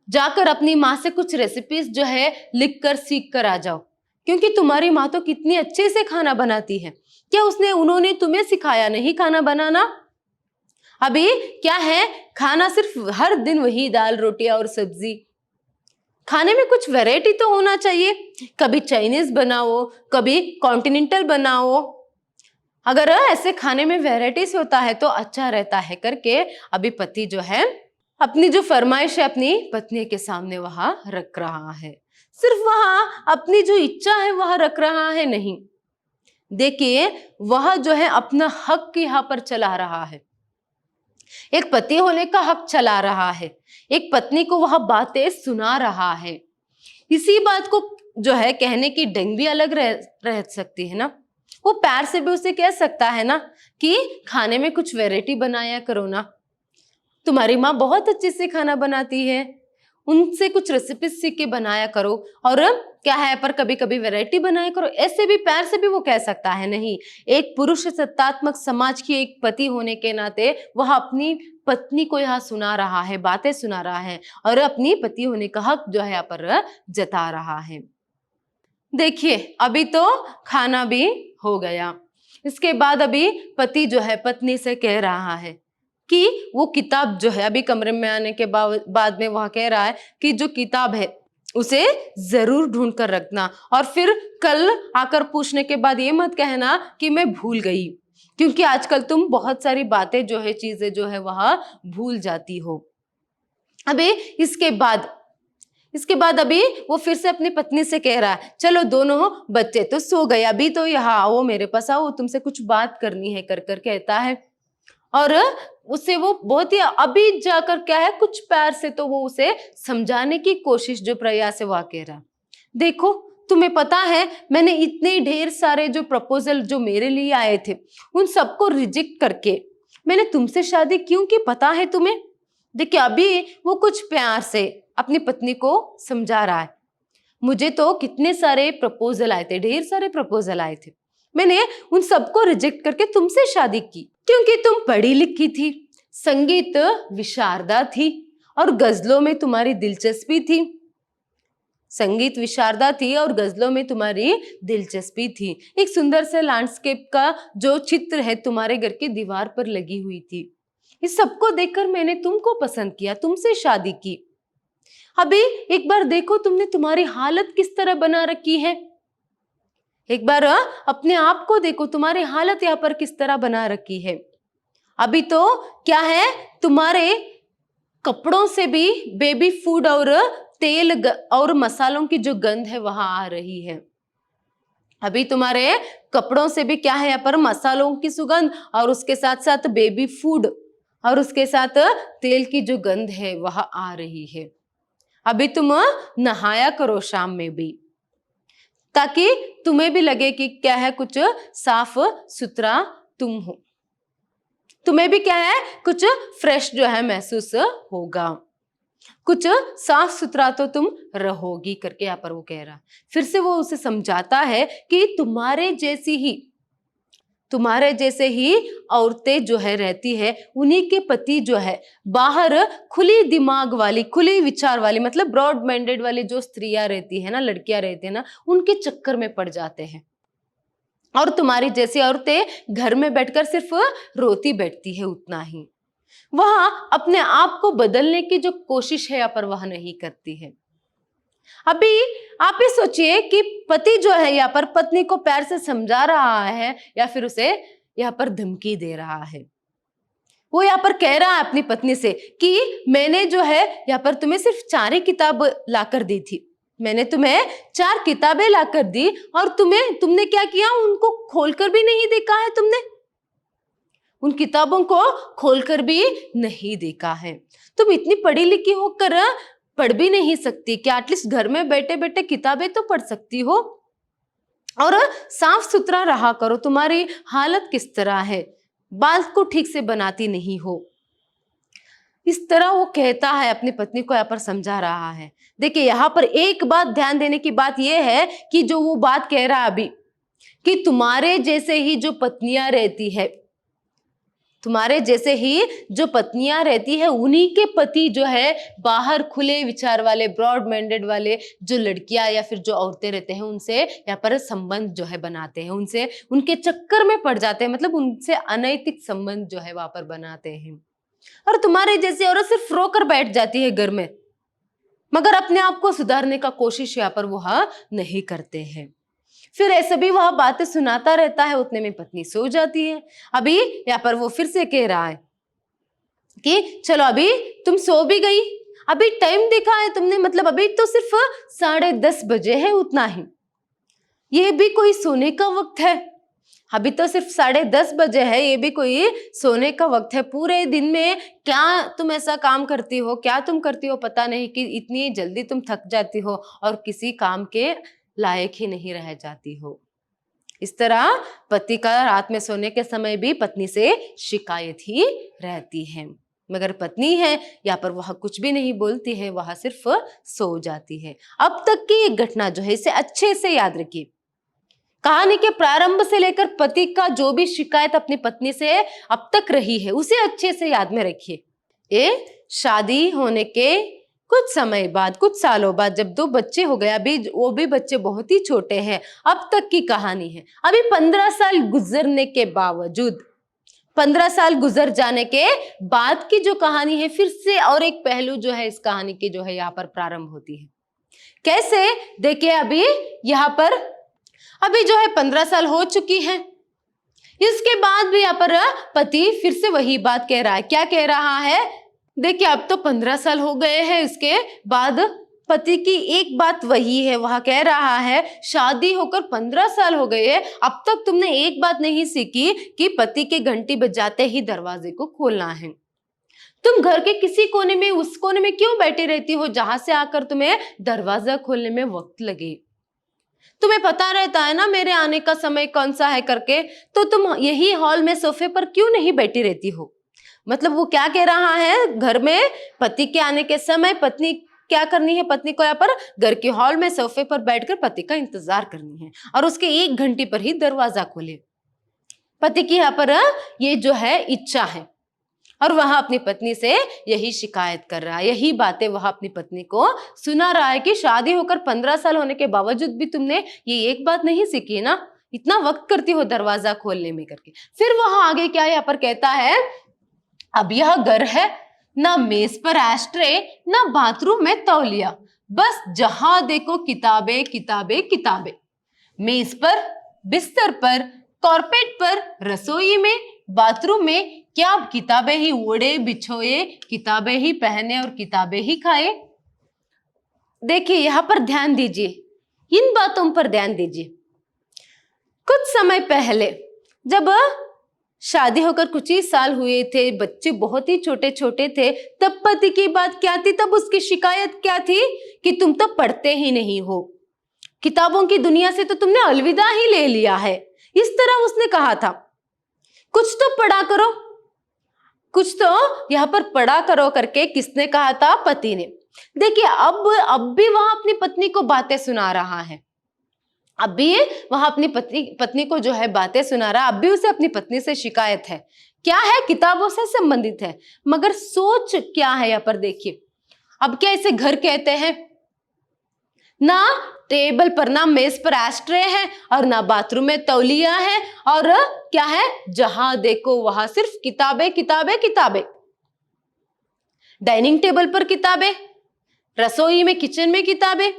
जाकर अपनी माँ से कुछ रेसिपीज जो है लिख कर सीख कर आ जाओ, क्योंकि तुम्हारी माँ तो कितनी अच्छे से खाना बनाती है, क्या उन्होंने तुम्हें सिखाया नहीं खाना बनाना? अभी क्या है, खाना सिर्फ हर दिन वही दाल रोटी और सब्जी, खाने में कुछ वैरायटी तो होना चाहिए। कभी चाइनीज बनाओ, कभी कॉन्टिनेंटल बनाओ। अगर ऐसे खाने में वैरायटीज होता है तो अच्छा रहता है करके अभी पति जो है अपनी जो फरमाइश है अपनी पत्नी के सामने वहां रख रहा है। सिर्फ वहां अपनी जो इच्छा है वह रख रहा है नहीं, देखिए वह जो है अपना हक यहाँ पर चला रहा है। एक पति होने का हक चला रहा है, एक पत्नी को वह बातें सुना रहा है। इसी बात को जो है कहने की ढंग भी अलग रह सकती है ना। वो प्यार से भी उसे कह सकता है ना कि खाने में कुछ वैरायटी बनाया करो ना, तुम्हारी माँ बहुत अच्छे से खाना बनाती है, उनसे कुछ रेसिपी सीख के बनाया करो। और क्या है पर कभी कभी वैरायटी बनाया करो, ऐसे भी प्यार से भी वो कह सकता है। नहीं, एक पुरुष सत्तात्मक समाज की एक पति होने के नाते वह अपनी पत्नी को यहाँ सुना रहा है, बातें सुना रहा है और अपनी पति होने का हक जो है यहाँ पर जता रहा है। देखिए अभी तो खाना भी हो गया, इसके बाद अभी पति जो है पत्नी से कह रहा है कि वो किताब जो है, अभी कमरे में आने के बाद में वह कह रहा है कि जो किताब है उसे जरूर ढूंढ कर रखना और फिर कल आकर पूछने के बाद ये मत कहना कि मैं भूल गई, क्योंकि आजकल तुम बहुत सारी बातें जो है, चीजें जो है वह भूल जाती हो। अभी इसके बाद अभी वो फिर से अपनी पत्नी से कह रहा है चलो दोनों बच्चे तो सो गए, अभी तो यहाँ आओ, मेरे पास आओ, तुमसे कुछ बात करनी है कर कर कहता है। और उसे वो बहुत ही अभी जाकर क्या है कुछ प्यार से तो वो उसे समझाने की कोशिश जो प्रयास है वह कह रहा, देखो तुम्हें पता है मैंने इतने ढेर सारे जो प्रपोजल जो मेरे लिए आए थे उन सबको रिजेक्ट करके मैंने तुमसे शादी क्यों की, पता है तुम्हें। देखिए अभी वो कुछ प्यार से अपनी पत्नी को समझा रहा है, मुझे तो कितने सारे प्रपोजल आए थे, ढेर सारे प्रपोजल आए थे, मैंने उन सबको रिजेक्ट करके तुमसे शादी की क्योंकि तुम पढ़ी लिखी थी, संगीत विशारदा थी और गजलों में तुम्हारी दिलचस्पी थी। संगीत विशारदा थी और गजलों में तुम्हारी दिलचस्पी थी। एक सुंदर से लैंडस्केप का जो चित्र है तुम्हारे घर की दीवार पर लगी हुई थी। इस सबको देखकर मैंने तुमको पसंद किया, तुमसे शादी की। अभी एक बार देखो तुमने तुम्हारी हालत किस तरह बना रखी है, एक बार अपने आप को देखो, तुम्हारी हालत यहाँ पर किस तरह बना रखी है। अभी तो क्या है तुम्हारे कपड़ों से भी बेबी फूड और तेल और मसालों की जो गंध है वहां आ रही है। अभी तुम्हारे कपड़ों से भी क्या है यहाँ पर मसालों की सुगंध और उसके साथ साथ बेबी फूड और उसके साथ तेल की जो गंध है वह आ रही है। अभी तुम नहाया करो शाम में भी, ताकि तुम्हें भी लगे कि क्या है कुछ साफ सुथरा तुम हो, तुम्हें भी क्या है कुछ फ्रेश जो है महसूस होगा, कुछ साफ सुथरा तो तुम रहोगी करके यहाँ पर वो कह रहा। फिर से वो उसे समझाता है कि तुम्हारे जैसे ही औरतें जो है रहती है, उन्हीं के पति जो है बाहर खुली दिमाग वाली, खुली विचार वाली, मतलब ब्रॉड माइंडेड वाली जो स्त्रियां रहती है ना, लड़कियां रहती है ना, उनके चक्कर में पड़ जाते हैं। और तुम्हारी जैसी औरतें घर में बैठकर सिर्फ रोती बैठती है, उतना ही। वह अपने आप को बदलने की जो कोशिश है यहाँ पर वह नहीं करती है। अभी आप ही सोचिए कि पति जो है यहाँ पर पत्नी को प्यार से समझा रहा है या फिर उसे यहाँ पर धमकी दे रहा है। वो यहाँ पर कह रहा है अपनी पत्नी से कि मैंने जो है यहाँ पर तुम्हें सिर्फ 4 ही किताब लाकर दी थी, मैंने तुम्हें 4 किताबें लाकर दी और तुमने क्या किया, उनको खोलकर भी नहीं देखा है, तुमने उन किताबों को खोलकर भी नहीं देखा है। तुम इतनी पढ़ी लिखी होकर पढ़ भी नहीं सकती क्या? एटलीस्ट घर में बैठे बैठे किताबें तो पढ़ सकती हो और साफ सुथरा रहा करो। तुम्हारी हालत किस तरह है, बाल को ठीक से बनाती नहीं हो। इस तरह वो कहता है, अपनी पत्नी को यहाँ पर समझा रहा है। देखिए यहाँ पर एक बात ध्यान देने की बात यह है कि जो वो बात कह रहा है अभी कि तुम्हारे जैसे ही जो पत्नियां रहती है, तुम्हारे जैसे ही जो पत्नियां रहती है, उन्हीं के पति जो है बाहर खुले विचार वाले, ब्रॉड माइंडेड वाले जो लड़कियां या फिर जो औरतें रहते हैं उनसे यहाँ पर संबंध जो है बनाते हैं, उनसे उनके चक्कर में पड़ जाते हैं, मतलब उनसे अनैतिक संबंध जो है वहां पर बनाते हैं। और तुम्हारे जैसी औरत सिर्फ रोकर बैठ जाती है घर में, मगर अपने आप को सुधारने का कोशिश यहाँ पर वह नहीं करते हैं। फिर ऐसे भी वह बातें सुनाता रहता है, उतने में पत्नी सो जाती है। अभी यहाँ पर वो फिर से कह रहा है कि चलो अभी तुम सो भी गई, अभी टाइम देखा है तुमने, मतलब अभी तो सिर्फ 10:30 बजे है, उतना ही, ये भी कोई सोने का वक्त है? अभी तो सिर्फ 10:30 बजे है, ये भी कोई सोने का वक्त है? पूरे दिन में क्या तुम ऐसा काम करती हो, क्या तुम करती हो पता नहीं कि इतनी जल्दी तुम थक जाती हो और किसी काम के लायक ही नहीं रह जाती हो। इस तरह पति का रात में सोने के समय भी पत्नी से शिकायत ही रहती है, मगर पत्नी है यहाँ पर वह कुछ भी नहीं बोलती है, वह सिर्फ सो जाती है। अब तक की ये घटना जो है इसे अच्छे से याद रखिए। कहानी के प्रारंभ से लेकर पति का जो भी शिकायत अपनी पत्नी से अब तक रही है उसे अच्छे से याद में रखिए। ये शादी होने के कुछ समय बाद, कुछ सालों बाद जब 2 बच्चे हो गए, अभी वो भी बच्चे बहुत ही छोटे हैं, अब तक की कहानी है। अभी 15 साल गुजरने के बावजूद, 15 साल गुजर जाने के बाद की जो कहानी है, फिर से और एक पहलू जो है इस कहानी की जो है यहाँ पर प्रारंभ होती है। कैसे? देखिए, अभी यहाँ पर अभी जो है 15 साल हो चुकी है, इसके बाद भी यहाँ पर पति फिर से वही बात कह रहा है। क्या कह रहा है? देखिए, अब तो 15 साल हो गए हैं, इसके बाद पति की एक बात वही है, वह कह रहा है शादी होकर 15 साल हो गए, अब तक तुमने एक बात नहीं सीखी कि पति के घंटी बजाते ही दरवाजे को खोलना है। तुम घर के किसी कोने में, उस कोने में क्यों बैठी रहती हो जहां से आकर तुम्हें दरवाजा खोलने में वक्त लगे? तुम्हें पता रहता है ना मेरे आने का समय कौन सा है करके, तो तुम यही हॉल में सोफे पर क्यों नहीं बैठी रहती हो? मतलब वो क्या कह रहा है, घर में पति के आने के समय पत्नी क्या करनी है, पत्नी को यहाँ पर घर के हॉल में सोफे पर बैठकर पति का इंतजार करनी है और उसके 1 घंटे पर ही दरवाजा खोले। पति की यहाँ पर ये जो है इच्छा है और वह अपनी पत्नी से यही शिकायत कर रहा है, यही बातें वह अपनी पत्नी को सुना रहा है कि शादी होकर 15 साल होने के बावजूद भी तुमने ये एक बात नहीं सीखी ना, इतना वक्त करती हो दरवाजा खोलने में करके। फिर वह आगे क्या यहाँ पर कहता है, अब यह घर है, ना मेज पर एस्ट्रे, ना बाथरूम में तौलिया, बस जहां देखो किताबें किताबें किताबें। मेज पर, बिस्तर पर, कारपेट पर, रसोई में, बाथरूम में, क्या आप किताबें ही ओढ़े बिछोए, किताबें ही पहने और किताबें ही खाए? देखिए, यहां पर ध्यान दीजिए, इन बातों पर ध्यान दीजिए। कुछ समय पहले जब शादी होकर कुछ ही साल हुए थे, बच्चे बहुत ही छोटे छोटे थे, तब पति की बात क्या थी, तब उसकी शिकायत क्या थी कि तुम तो पढ़ते ही नहीं हो, किताबों की दुनिया से तो तुमने अलविदा ही ले लिया है। इस तरह उसने कहा था, कुछ तो पढ़ा करो, कुछ तो यहाँ पर पढ़ा करो करके किसने कहा था? पति ने। देखिए, अब भी वह अपनी पत्नी को बातें सुना रहा है, अब भी वह अपनी पत्नी को जो है बातें सुना रहा, अब भी उसे अपनी पत्नी से शिकायत है। क्या है? किताबों से संबंधित है, मगर सोच क्या है यहाँ पर देखिए। अब क्या इसे घर कहते हैं? ना टेबल पर, ना मेज पर एस्ट्रे है और ना बाथरूम में तौलिया है, और क्या है? जहां देखो वहां सिर्फ किताबें किताबें किताबें। डाइनिंग टेबल पर किताबें, रसोई में, किचन में किताबें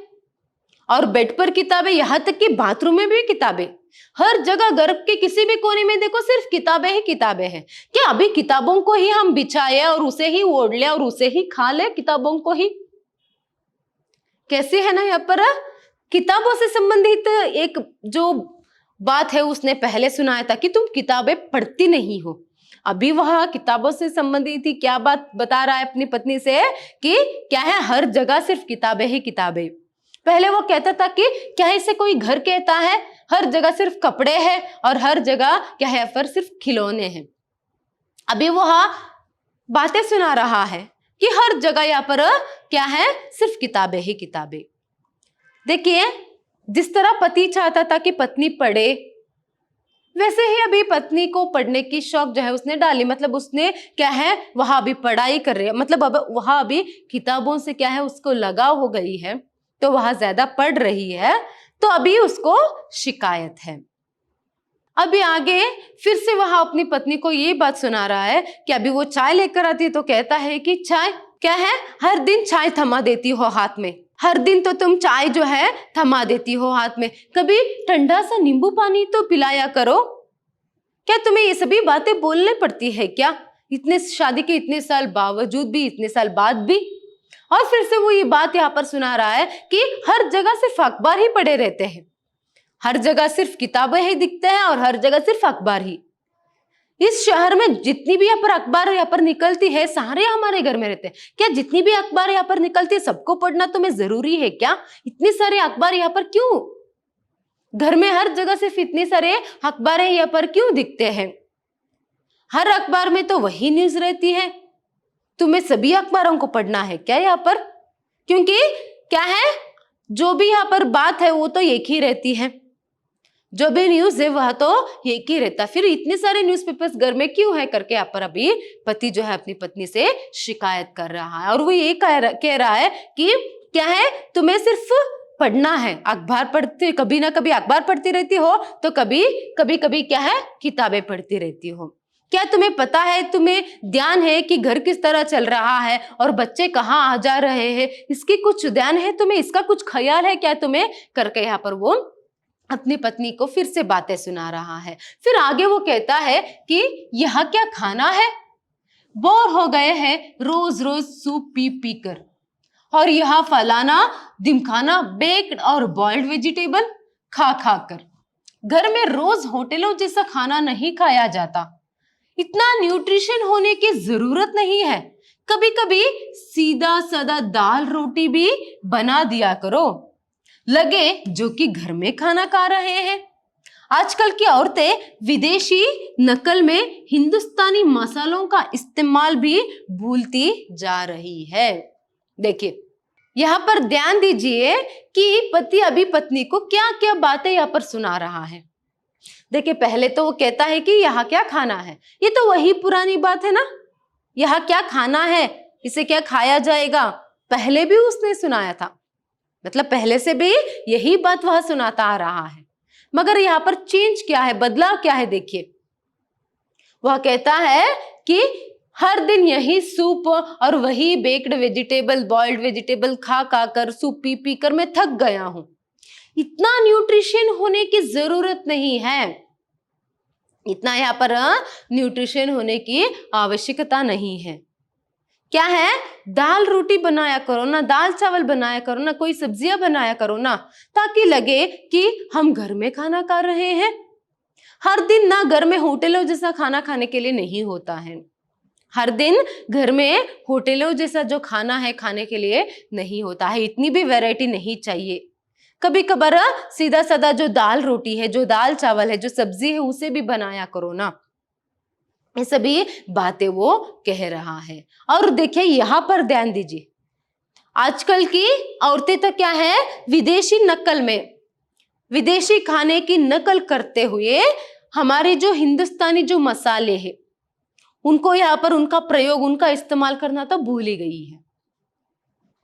और बेड पर किताबें, यहां तक कि बाथरूम में भी किताबें। हर जगह घर के किसी भी कोने में देखो सिर्फ किताबें ही किताबें हैं। क्या अभी किताबों को ही हम बिछाए और उसे ही ओढ़ ले और उसे ही खा ले? किताबों को ही कैसे है ना, यहाँ पर किताबों से संबंधित एक जो बात है उसने पहले सुनाया था कि तुम किताबें पढ़ती नहीं हो। अभी वह किताबों से संबंधित ही क्या बात बता रहा है अपनी पत्नी से कि क्या है, हर जगह सिर्फ किताबें ही किताबें। पहले वो कहता था कि क्या इसे कोई घर कहता है, हर जगह सिर्फ कपड़े हैं और हर जगह क्या है पर सिर्फ खिलौने हैं। अभी वह बातें सुना रहा है कि हर जगह यहाँ पर क्या है, सिर्फ किताबें ही किताबें। देखिए, जिस तरह पति चाहता था कि पत्नी पढ़े, वैसे ही अभी पत्नी को पढ़ने की शौक जो है उसने डाली। मतलब उसने क्या है, वह अभी पढ़ाई कर रही है, मतलब अब वह अभी किताबों से क्या है उसको लगाव हो गई है, तो वह ज्यादा पढ़ रही है, तो अभी उसको शिकायत है। अभी आगे फिर से वह अपनी पत्नी को ये बात सुना रहा है कि अभी वो चाय लेकर आती है तो कहता है कि चाय क्या है, हर दिन चाय थमा देती हो हाथ में, हर दिन तो तुम चाय जो है थमा देती हो हाथ में, कभी ठंडा सा नींबू पानी तो पिलाया करो। क्या तुम्हें ये सभी बातें बोलने पड़ती है क्या, इतने शादी के इतने साल बावजूद भी, इतने साल बाद भी। और फिर से वो ये बात यहाँ पर सुना रहा है कि हर जगह सिर्फ अखबार ही पढ़े रहते हैं, हर जगह सिर्फ किताबें ही दिखते हैं और हर जगह सिर्फ अखबार ही। इस शहर में जितनी भी यहाँ पर अखबार यहाँ पर निकलती है, सारे हमारे घर में रहते हैं। क्या जितनी भी अखबार यहाँ पर निकलती है सबको पढ़ना तुम्हें जरूरी है क्या? इतने सारे अखबार यहाँ पर क्यों, घर में हर जगह सिर्फ इतने सारे अखबार यहाँ पर क्यों दिखते हैं? हर अखबार में तो वही न्यूज रहती है, तुम्हें सभी अखबारों को पढ़ना है क्या यहाँ पर? क्योंकि क्या है, जो भी यहाँ पर बात है वो तो एक ही रहती है, जो भी न्यूज है वह तो एक ही रहता। फिर इतने सारे न्यूज़पेपर्स घर में क्यों है करके यहाँ पर अभी पति जो है अपनी पत्नी से शिकायत कर रहा है। और वो ये कह रहा है कि क्या है, तुम्हें सिर्फ पढ़ना है, अखबार पढ़ते, कभी ना कभी अखबार पढ़ती रहती हो तो कभी क्या है, किताबें पढ़ती रहती हो। क्या तुम्हें पता है, तुम्हें ध्यान है कि घर किस तरह चल रहा है और बच्चे कहाँ आ जा रहे हैं, इसकी कुछ ध्यान है तुम्हें, इसका कुछ ख्याल है क्या तुम्हें करके यहाँ पर वो अपनी पत्नी को फिर से बातें सुना रहा है। फिर आगे वो कहता है कि यह क्या खाना है, बोर हो गए हैं रोज रोज सूप पी पी कर, और यह फलाना ढिमकाना बेक्ड और बॉइल्ड वेजिटेबल खा खा कर। घर में रोज होटलों जैसा खाना नहीं खाया जाता, इतना न्यूट्रिशन होने की जरूरत नहीं है, कभी कभी सीधा सादा दाल रोटी भी बना दिया करो, लगे जो कि घर में खाना खा रहे हैं। आजकल की औरतें विदेशी नकल में हिंदुस्तानी मसालों का इस्तेमाल भी भूलती जा रही है। देखिए यहाँ पर ध्यान दीजिए कि पति अभी पत्नी को क्या क्या बातें यहाँ पर सुना रहा है। देखिए पहले तो वो कहता है कि यहाँ क्या खाना है, ये तो वही पुरानी बात है ना, यहाँ क्या खाना है, इसे क्या खाया जाएगा, पहले भी उसने सुनाया था, मतलब पहले से भी यही बात वह सुनाता आ रहा है। मगर यहाँ पर चेंज क्या है, बदलाव क्या है, देखिए वह कहता है कि हर दिन यही सूप और वही बेक्ड वेजिटेबल बॉइल्ड वेजिटेबल खा खा कर, सूप पी पी कर मैं थक गया हूं, इतना न्यूट्रिशन होने की जरूरत नहीं है, इतना यहाँ पर न्यूट्रिशन होने की आवश्यकता नहीं है। क्या है, दाल रोटी बनाया करो ना, दाल चावल बनाया करो ना, कोई सब्जियां बनाया करो ना, ताकि लगे कि हम घर में खाना खा रहे हैं। हर दिन ना घर में होटलों जैसा खाना खाने के लिए नहीं होता है, हर दिन घर में होटलों जैसा जो खाना है खाने के लिए नहीं होता है, इतनी भी वैरायटी नहीं चाहिए। कभी कभार सीधा साधा जो दाल रोटी है, जो दाल चावल है, जो सब्जी है, उसे भी बनाया करो ना, ये सभी बातें वो कह रहा है। और देखिए यहाँ पर ध्यान दीजिए, आजकल की औरतें तो क्या है, विदेशी नकल में, विदेशी खाने की नकल करते हुए हमारे जो हिंदुस्तानी जो मसाले हैं उनको यहाँ पर उनका प्रयोग, उनका इस्तेमाल करना तो भूल ही गई है।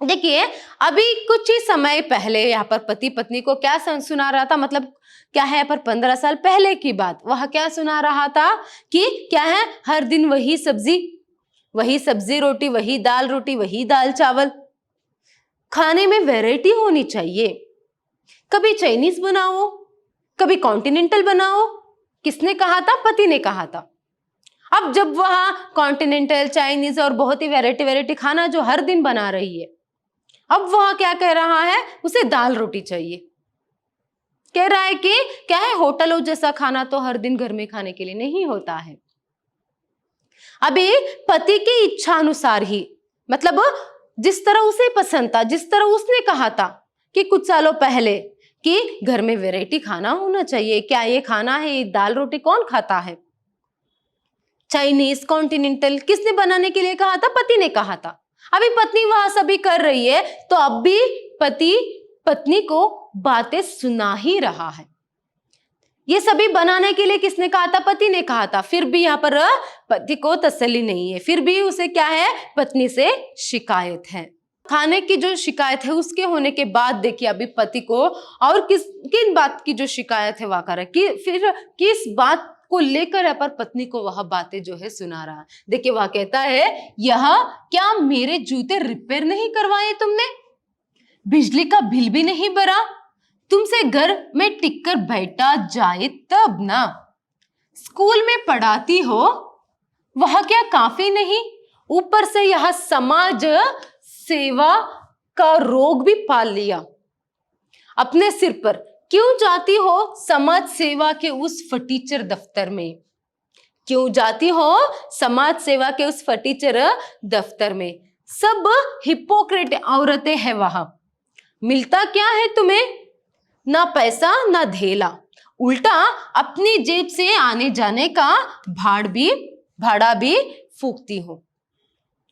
देखिए अभी कुछ ही समय पहले यहाँ पर पति पत्नी को क्या सुना रहा था, मतलब क्या है, पर 15 साल पहले की बात, वह क्या सुना रहा था कि क्या है, हर दिन वही सब्जी रोटी, वही दाल रोटी, वही दाल चावल, खाने में वैरायटी होनी चाहिए, कभी चाइनीज बनाओ, कभी कॉन्टिनेंटल बनाओ। किसने कहा था, पति ने कहा था। अब जब वह कॉन्टिनेंटल, चाइनीज और बहुत ही वैरायटी खाना जो हर दिन बना रही है, अब वह क्या कह रहा है, उसे दाल रोटी चाहिए, कह रहा है कि क्या है, होटलों जैसा खाना तो हर दिन घर में खाने के लिए नहीं होता है। अभी पति की इच्छा अनुसार ही, मतलब जिस तरह उसे पसंद था, जिस तरह उसने कहा था कि कुछ सालों पहले कि घर में वैरायटी खाना होना चाहिए, क्या ये खाना है, ये दाल रोटी कौन खाता है, चाइनीज कॉन्टिनेंटल किसने बनाने के लिए कहा था, पति ने कहा था। अभी पत्नी वह सभी कर रही है, तो अब भी पति पत्नी को बातें सुना ही रहा है। ये सभी बनाने के लिए किसने कहा था, पति ने कहा था। फिर भी यहाँ पर पति को तसल्ली नहीं है, फिर भी उसे क्या है, पत्नी से शिकायत है। खाने की जो शिकायत है उसके होने के बाद देखिए अभी पति को और किन बात की जो शिकायत है वह कर, कि फिर किस बात को लेकर यहाँ पर पत्नी को वह बातें जो है सुना रहा है। देखिए वह कहता है, यह क्या मेरे जूते रिपेयर नहीं करवाए तुमने, बिजली का बिल भी नहीं भरा, तुमसे घर में टिककर बैठा जाए तब ना, स्कूल में पढ़ाती हो वह क्या काफी नहीं, ऊपर से यह समाज सेवा का रोग भी पाल लिया अपने सिर पर। क्यों जाती हो समाज सेवा के उस फटीचर दफ्तर में, क्यों जाती हो समाज सेवा के उस फटीचर दफ्तर में, सब हिपोक्रेट औरतें हैं वहां, मिलता क्या है तुम्हें, ना पैसा ना धेला, उल्टा अपनी जेब से आने जाने का भाड़ा भी फूकती हो।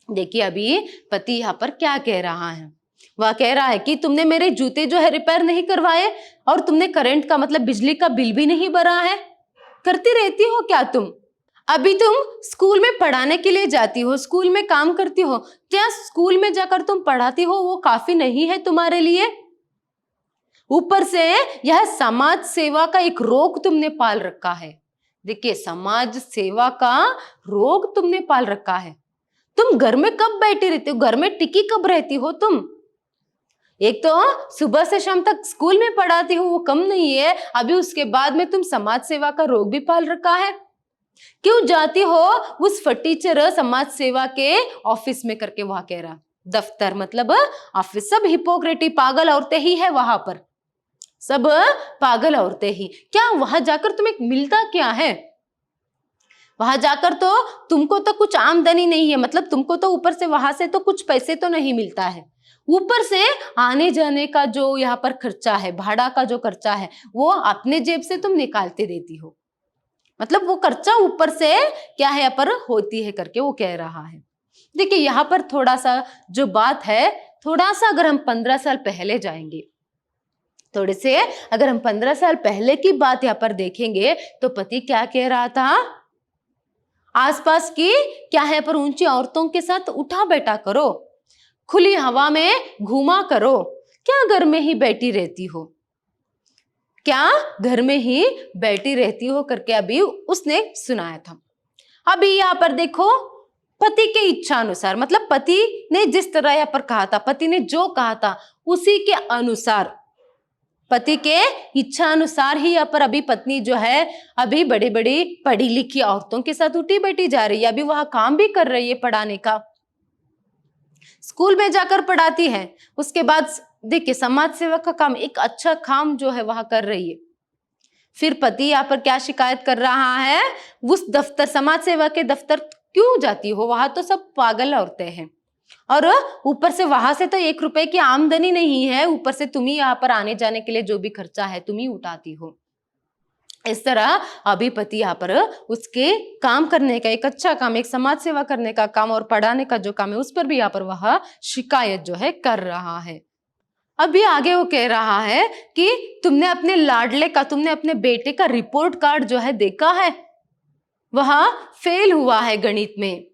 देखिए अभी पति यहाँ पर क्या कह रहा है, वह कह रहा है कि तुमने मेरे जूते जो है रिपेयर नहीं करवाए और तुमने करंट का मतलब बिजली का बिल भी नहीं भरा है, करती रहती हो क्या तुम, अभी तुम स्कूल में पढ़ाने के लिए जाती हो, स्कूल में काम करती हो, क्या स्कूल में जाकर तुम पढ़ाती हो वो काफी नहीं है तुम्हारे लिए, ऊपर से यह समाज सेवा का एक रोग तुमने पाल रखा है। देखिए समाज सेवा का रोग तुमने पाल रखा है। तुम घर में कब बैठी रहती हो, घर में टिकी कब रहती हो तुम, एक तो सुबह से शाम तक स्कूल में पढ़ाती हो वो कम नहीं है, अभी उसके बाद में तुम समाज सेवा का रोग भी पाल रखा है। क्यों जाती हो उस फटीचर समाज सेवा के ऑफिस में, करके वहां कह रहा दफ्तर मतलब ऑफिस, सब हिपोक्रेटी पागल औरतें ही है वहां पर, सब पागल औरतें ही, क्या वहां जाकर तुम्हें मिलता क्या है, वहां जाकर तो तुमको तो कुछ आमदनी नहीं है, मतलब तुमको तो ऊपर से वहां से तो कुछ पैसे तो नहीं मिलता है, ऊपर से आने जाने का जो यहाँ पर खर्चा है, भाड़ा का जो खर्चा है वो अपने जेब से तुम निकालते देती हो, मतलब वो खर्चा ऊपर से क्या है यहाँ पर होती है करके वो कह रहा है। देखिए यहाँ पर थोड़ा सा जो बात है, थोड़ा सा अगर हम 15 साल पहले जाएंगे, थोड़े से अगर हम 15 साल पहले की बात यहाँ पर देखेंगे तो पति क्या कह रहा था, आसपास की क्या है पर ऊंची औरतों के साथ उठा बैठा करो, खुली हवा में घूमा करो, क्या घर में ही बैठी रहती हो, क्या घर में ही बैठी रहती हो करके अभी उसने सुनाया था। अभी यहाँ पर देखो पति के इच्छा अनुसार, मतलब पति ने जिस तरह यहाँ पर कहा था, पति ने जो कहा था उसी के अनुसार, पति के इच्छा अनुसार ही यहाँ पर अभी पत्नी जो है अभी बड़ी बड़ी पढ़ी लिखी औरतों के साथ उठी बैठी जा रही है, अभी वहां काम भी कर रही है पढ़ाने का, स्कूल में जाकर पढ़ाती है, उसके बाद देखिए समाज सेवा का काम, एक अच्छा काम जो है वहां कर रही है। फिर पति यहाँ पर क्या शिकायत कर रहा है, उस दफ्तर समाज सेवा के दफ्तर क्यों जाती हो, वहां तो सब पागल औरतें हैं और ऊपर से वहां से तो 1 रुपए की आमदनी नहीं है, ऊपर से तुम ही यहाँ पर आने जाने के लिए जो भी खर्चा है तुम ही उठाती हो। इस तरह अभी पति यहाँ पर उसके काम करने का, एक अच्छा काम, एक समाज सेवा करने का काम और पढ़ाने का जो काम है उस पर भी यहाँ पर वह शिकायत जो है कर रहा है। अभी आगे वो कह रहा है कि तुमने अपने लाडले का, तुमने अपने बेटे का रिपोर्ट कार्ड जो है देखा है, वह फेल हुआ है गणित में,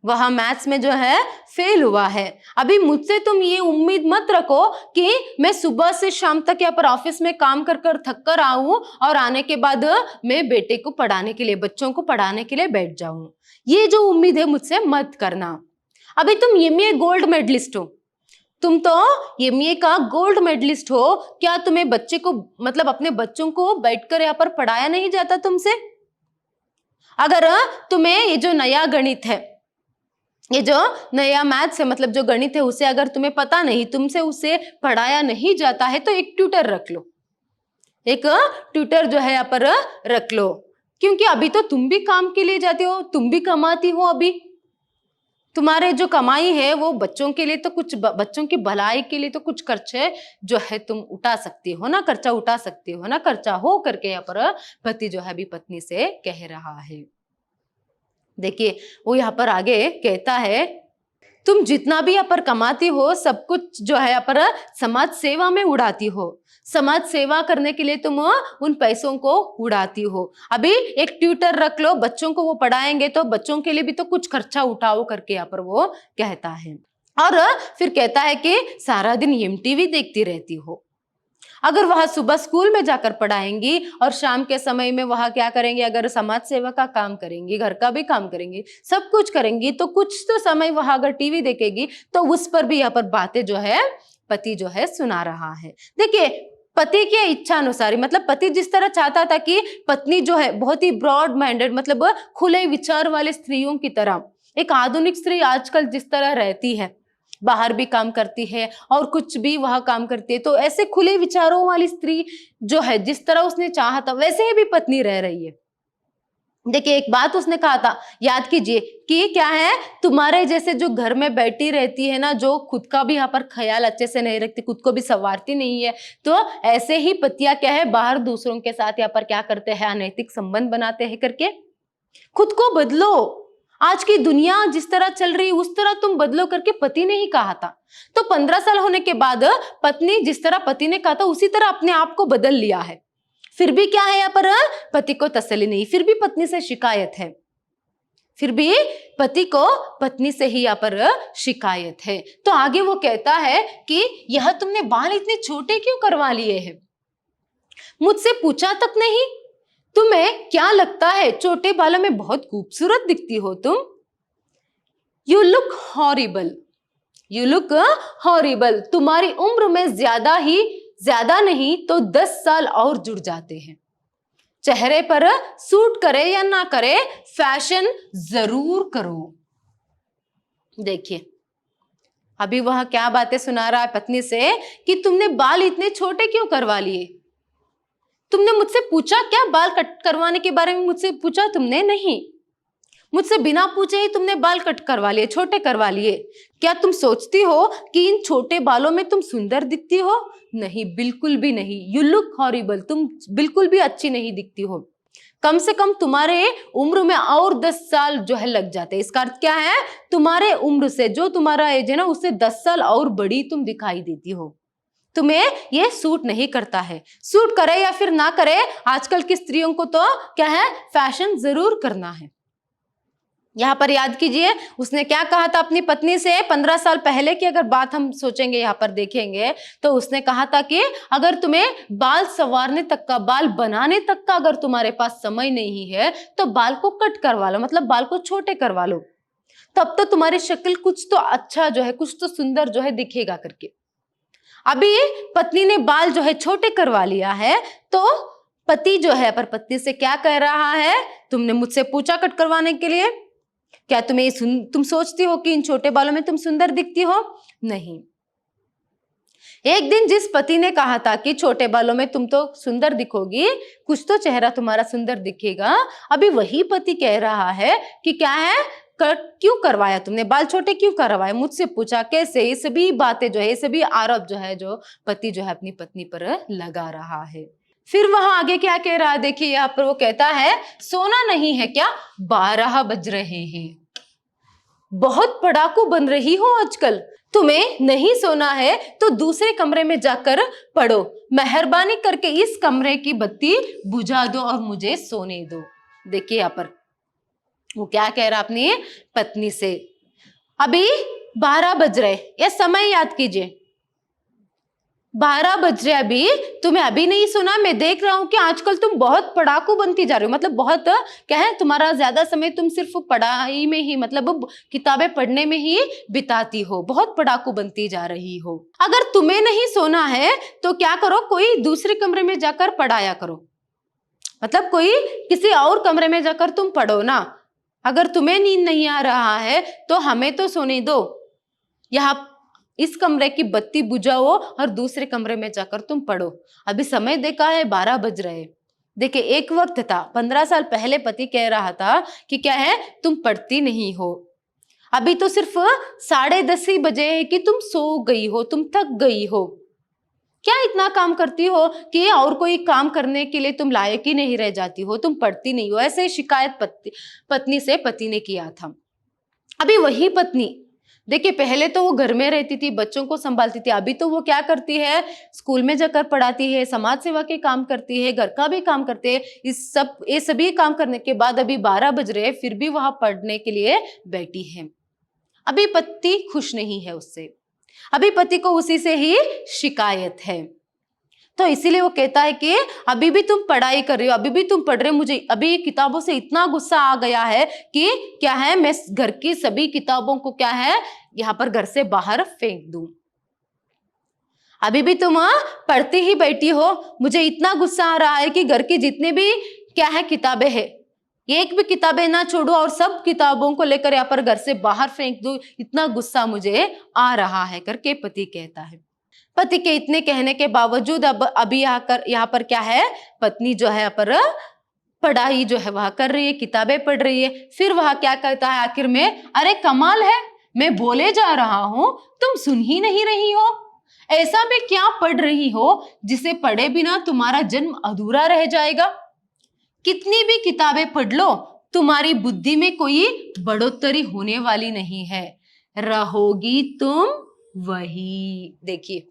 वह मैथ्स में जो है फेल हुआ है। अभी मुझसे तुम ये उम्मीद मत रखो कि मैं सुबह से शाम तक यहाँ पर ऑफिस में काम कर कर थक कर आऊं और आने के बाद मैं बेटे को पढ़ाने के लिए, बच्चों को पढ़ाने के लिए बैठ जाऊं, ये जो उम्मीद है मुझसे मत करना। अभी तुम एमए गोल्ड मेडलिस्ट हो, तुम तो एमए का गोल्ड मेडलिस्ट हो, क्या तुम्हें बच्चे को, मतलब अपने बच्चों को बैठकर यहाँ पर पढ़ाया नहीं जाता तुमसे? अगर तुम्हें ये जो नया गणित है, ये जो नया मैथ्स है, मतलब जो गणित है उसे अगर तुम्हें पता नहीं, तुमसे उसे पढ़ाया नहीं जाता है तो एक ट्यूटर रख लो, एक ट्यूटर जो है यहाँ पर रख लो, क्योंकि अभी तो तुम भी काम के लिए जाते हो, तुम भी कमाती हो, अभी तुम्हारे जो कमाई है वो बच्चों के लिए तो कुछ, बच्चों की भलाई के लिए तो कुछ खर्चे जो है तुम उठा सकती हो ना, खर्चा उठा सकती हो ना, खर्चा हो करके यहाँ पर पति जो है अभी पत्नी से कह रहा है। देखिए वो यहाँ पर आगे कहता है, तुम जितना भी यहाँ पर कमाती हो सब कुछ जो है यहाँ पर समाज सेवा में उड़ाती हो, समाज सेवा करने के लिए तुम उन पैसों को उड़ाती हो। अभी एक ट्यूटर रख लो, बच्चों को वो पढ़ाएंगे तो बच्चों के लिए भी तो कुछ खर्चा उठाओ करके यहाँ पर वो कहता है। और फिर कहता है कि सारा दिन एमटीवी देखती रहती हो। अगर वह सुबह स्कूल में जाकर पढ़ाएंगी और शाम के समय में वह क्या करेंगे, अगर समाज सेवा का काम करेंगी, घर का भी काम करेंगी, सब कुछ करेंगी, तो कुछ तो समय वह अगर टीवी देखेगी तो उस पर भी यहाँ पर बातें जो है पति जो है सुना रहा है। देखिए, पति के इच्छा अनुसार, मतलब पति जिस तरह चाहता था कि पत्नी जो है बहुत ही ब्रॉड माइंडेड, मतलब खुले विचार वाले स्त्रियों की तरह, एक आधुनिक स्त्री आजकल जिस तरह रहती है, बाहर भी काम करती है और कुछ भी वह काम करती है, तो ऐसे खुले विचारों वाली स्त्री जो है, जिस तरह उसने चाहा था वैसे ही भी पत्नी रह रही है। देखिए, एक बात उसने कहा था, याद कीजिए, कि क्या है, तुम्हारे जैसे जो घर में बैठी रहती है ना, जो खुद का भी यहाँ पर ख्याल अच्छे से नहीं रखती, खुद को भी संवारती नहीं है, तो ऐसे ही पतिया क्या है, बाहर दूसरों के साथ यहाँ पर क्या करते हैं, अनैतिक संबंध बनाते हैं करके। खुद को बदलो, आज की दुनिया जिस तरह चल रही है उस तरह तुम बदलो करके पति ने ही कहा था। तो 15 साल होने के बाद पत्नी जिस तरह पति ने कहा था उसी तरह अपने आप को बदल लिया है। फिर भी क्या है, यहाँ पर पति को तसल्ली नहीं, फिर भी पत्नी से शिकायत है, फिर भी पति को पत्नी से ही यहाँ पर शिकायत है। तो आगे वो कहता है कि यह तुमने बाल इतने छोटे क्यों करवा लिए हैं, मुझसे पूछा तक नहीं, तुम्हें क्या लगता है छोटे बालों में बहुत खूबसूरत दिखती हो तुम, you look horrible, you look horrible, तुम्हारी उम्र में ज्यादा नहीं तो 10 साल और जुड़ जाते हैं, चेहरे पर सूट करे या ना करे फैशन जरूर करो। देखिए, अभी वह क्या बातें सुना रहा है पत्नी से कि तुमने बाल इतने छोटे क्यों करवा लिए, तुमने मुझसे पूछा क्या, बाल कट करवाने के बारे में मुझसे पूछा तुमने नहीं, मुझसे बिना पूछे ही तुमने बाल कट करवा लिए, छोटे करवा लिए। क्या तुम सोचती हो कि इन छोटे बालों में तुम सुंदर दिखती हो, नहीं, बिल्कुल भी नहीं, यू लुक हॉरिबल, तुम बिल्कुल भी अच्छी नहीं दिखती हो, कम से कम तुम्हारे उम्र में और 10 साल जो है लग जाते हैं। इसका अर्थ क्या है, तुम्हारे उम्र से, जो तुम्हारा एज है ना, उससे 10 साल और बड़ी तुम दिखाई देती हो, तुम्हें ये सूट नहीं करता है। सूट करे या फिर ना करे, आजकल की स्त्रियों को तो क्या है, फैशन जरूर करना है। यहाँ पर याद कीजिए, उसने क्या कहा था अपनी पत्नी से 15 साल पहले की अगर बात हम सोचेंगे, यहाँ पर देखेंगे, तो उसने कहा था कि अगर तुम्हें बाल संवारने तक का, बाल बनाने तक का अगर तुम्हारे पास समय नहीं है तो बाल को कट करवा लो, मतलब बाल को छोटे करवा लो, तब तो तुम्हारी शक्ल कुछ तो अच्छा जो है, कुछ तो सुंदर जो है दिखेगा करके। अभी पत्नी ने बाल जो है छोटे करवा लिया है, तो पति जो है पर पत्नी से क्या कह रहा है, तुमने मुझसे पूछा कट करवाने के लिए, क्या तुम सोचती हो कि इन छोटे बालों में तुम सुंदर दिखती हो, नहीं। एक दिन जिस पति ने कहा था कि छोटे बालों में तुम तो सुंदर दिखोगी, कुछ तो चेहरा तुम्हारा सुंदर दिखेगा, अभी वही पति कह रहा है कि क्या है, कट क्यों करवाया तुमने, बाल छोटे क्यों करवाए, मुझसे पूछा कैसे, ये सभी बातें जो है, ये सभी आरोप जो है, जो पति जो है अपनी पत्नी पर लगा रहा है। फिर वहां आगे क्या कह रहा है, देखिए, यहाँ पर वो कहता है, सोना नहीं है क्या, 12 बज रहे हैं, बहुत पढ़ाकू बन रही हो आजकल, तुम्हें नहीं सोना है तो दूसरे कमरे में जाकर पढ़ो, मेहरबानी करके इस कमरे की बत्ती बुझा दो और मुझे सोने दो। देखिए, यहाँ पर वो क्या कह रहा अपनी पत्नी से, अभी 12 बज रहे, ये समय याद कीजिए, 12 बज रहे, अभी तुम्हें अभी नहीं सुना, मैं देख रहा हूं कि आजकल तुम बहुत पढ़ाकू बनती जा रही हो, मतलब बहुत क्या है, तुम्हारा ज्यादा समय तुम सिर्फ पढ़ाई में ही, मतलब किताबें पढ़ने में ही बिताती हो, बहुत पढ़ाकू बनती जा रही हो। अगर तुम्हें नहीं सोना है तो क्या करो, कोई दूसरे कमरे में जाकर पढ़ाया करो, मतलब कोई किसी और कमरे में जाकर तुम पढ़ो ना, अगर तुम्हें नींद नहीं आ रहा है तो हमें तो सोने दो, यहाँ इस कमरे की बत्ती बुझाओ और दूसरे कमरे में जाकर तुम पढ़ो, अभी समय देखा है 12 बज रहे। देखिए, एक वक्त था, 15 साल पहले पति कह रहा था कि क्या है, तुम पढ़ती नहीं हो, अभी तो सिर्फ 10:30 ही बजे है कि तुम सो गई हो, तुम थक गई हो, क्या इतना काम करती हो कि और कोई काम करने के लिए तुम लायक ही नहीं रह जाती हो, तुम पढ़ती नहीं हो, ऐसे शिकायत पत्नी से पति ने किया था। अभी वही पत्नी, देखिए, पहले तो वो घर में रहती थी, बच्चों को संभालती थी, अभी तो वो क्या करती है, स्कूल में जाकर पढ़ाती है, समाज सेवा के काम करती है, घर का भी काम करते है, ये सभी काम करने के बाद अभी 12 बज रहे, फिर भी वहां पढ़ने के लिए बैठी है। अभी पति खुश नहीं है उससे, अभी पति को उसी से ही शिकायत है। तो इसीलिए वो कहता है कि अभी भी तुम पढ़ाई कर रही हो, अभी भी तुम पढ़ रहे हो, मुझे अभी किताबों से इतना गुस्सा आ गया है कि क्या है, मैं घर की सभी किताबों को क्या है यहाँ पर घर से बाहर फेंक दूं। अभी भी तुम पढ़ती ही बैठी हो, मुझे इतना गुस्सा आ रहा है कि घर की जितनी भी क्या है किताबें हैं, एक भी किताबें ना छोड़ो और सब किताबों को लेकर यहाँ पर घर से बाहर फेंक दूं, इतना गुस्सा मुझे आ रहा है करके पति कहता है। पति के इतने कहने के बावजूद अब अभी यहाँ पर क्या है, पत्नी जो है यहाँ पर पढ़ाई जो है वह कर रही है, किताबें पढ़ रही है। फिर वह क्या कहता है आखिर में, अरे कमाल है, मैं बोले जा रहा हूं तुम सुन ही नहीं रही हो। ऐसा भी क्या पढ़ रही हो जिसे पढ़े बिना तुम्हारा जन्म अधूरा रह जाएगा। कितनी भी किताबें पढ़ लो, तुम्हारी बुद्धि में कोई बढ़ोतरी होने वाली नहीं है, रहोगी तुम वही। देखिए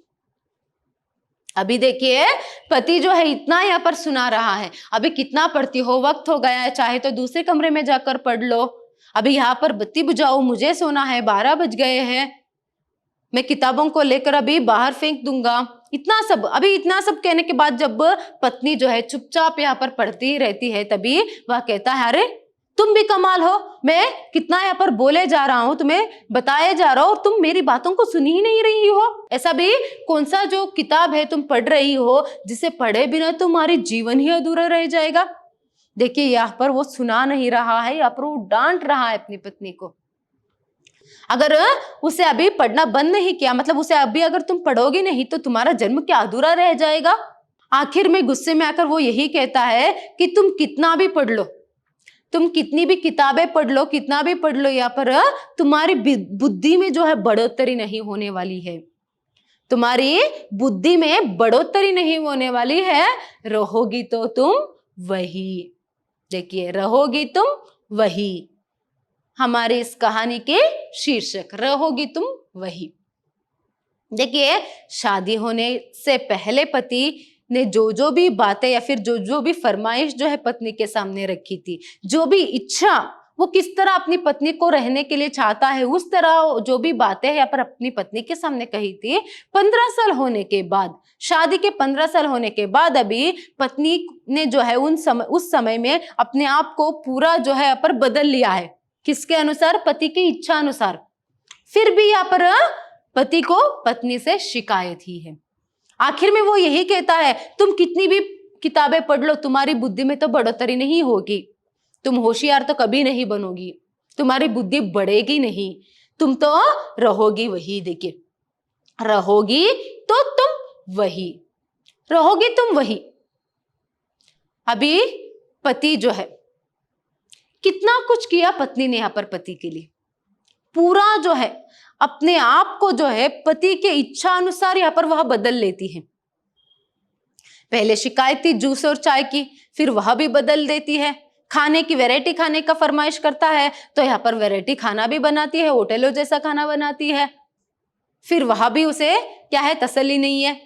अभी देखिए पति जो है इतना यहाँ पर सुना रहा है, अभी कितना पढ़ती हो, वक्त हो गया है, चाहे तो दूसरे कमरे में जाकर पढ़ लो, अभी यहाँ पर बत्ती बुझाओ, मुझे सोना है, 12 बज गए हैं, मैं किताबों को लेकर अभी बाहर फेंक दूंगा। इतना सब कहने के बाद जब पत्नी जो है चुपचाप यहाँ पर पढ़ती ही रहती है, तभी वह कहता है, अरे तुम भी कमाल हो, मैं कितना यहाँ पर बोले जा रहा हूं, तुम्हें बताए जा रहा हूं और तुम मेरी बातों को सुन ही नहीं रही हो। ऐसा भी कौन सा जो किताब है तुम पढ़ रही हो जिसे पढ़े बिना तुम्हारी जीवन ही अधूरा रह जाएगा। देखिए यहाँ पर वो सुना नहीं रहा है, यहाँ पर वो डांट रहा है अपनी पत्नी को। अगर उसे अभी पढ़ना बंद नहीं किया, मतलब उसे अभी अगर तुम पढ़ोगी नहीं तो तुम्हारा जन्म क्या अधूरा रह जाएगा। आखिर में गुस्से में आकर वो यही कहता है कि तुम कितना भी पढ़ लो, तुम कितनी भी किताबें पढ़ लो, कितना भी पढ़ लो, यहाँ पर तुम्हारी बुद्धि में जो है बढ़ोतरी नहीं होने वाली है, तुम्हारी बुद्धि में बढ़ोतरी नहीं होने वाली है, रहोगी तो तुम वही। देखिए रहोगी तुम वही, हमारी इस कहानी के शीर्षक, रहोगी तुम वही। देखिए शादी होने से पहले पति ने जो भी बातें या फिर जो भी फरमाइश जो है पत्नी के सामने रखी थी, जो भी इच्छा वो किस तरह अपनी पत्नी को रहने के लिए चाहता है, उस तरह जो भी बातें यहाँ पर अपनी पत्नी के सामने कही थी। 15 साल होने के बाद, शादी के 15 साल होने के बाद अभी पत्नी ने जो है उस समय में अपने आप को पूरा जो है यहाँ पर बदल लिया है। किसके अनुसार? पति की इच्छा अनुसार। फिर भी यहाँ पर पति को पत्नी से शिकायत ही है। आखिर में वो यही कहता है, तुम कितनी भी किताबें पढ़ लो, तुम्हारी बुद्धि में तो बढ़ोतरी नहीं होगी, तुम होशियार तो कभी नहीं बनोगी, तुम्हारी बुद्धि बढ़ेगी नहीं, तुम तो रहोगी वही। देखिए रहोगी तो तुम वही, रहोगी तुम वही। अभी पति जो है कितना कुछ किया पत्नी ने यहाँ पर पति के लिए, पूरा जो है अपने आप को जो है पति के इच्छा अनुसार यहाँ पर वह बदल लेती है। पहले शिकायत थी जूस और चाय की, फिर वह भी बदल देती है। खाने की वैरायटी खाने का फरमाइश करता है तो यहाँ पर वैरायटी खाना भी बनाती है, होटलों जैसा खाना बनाती है। फिर वह भी उसे क्या है, तसल्ली नहीं है।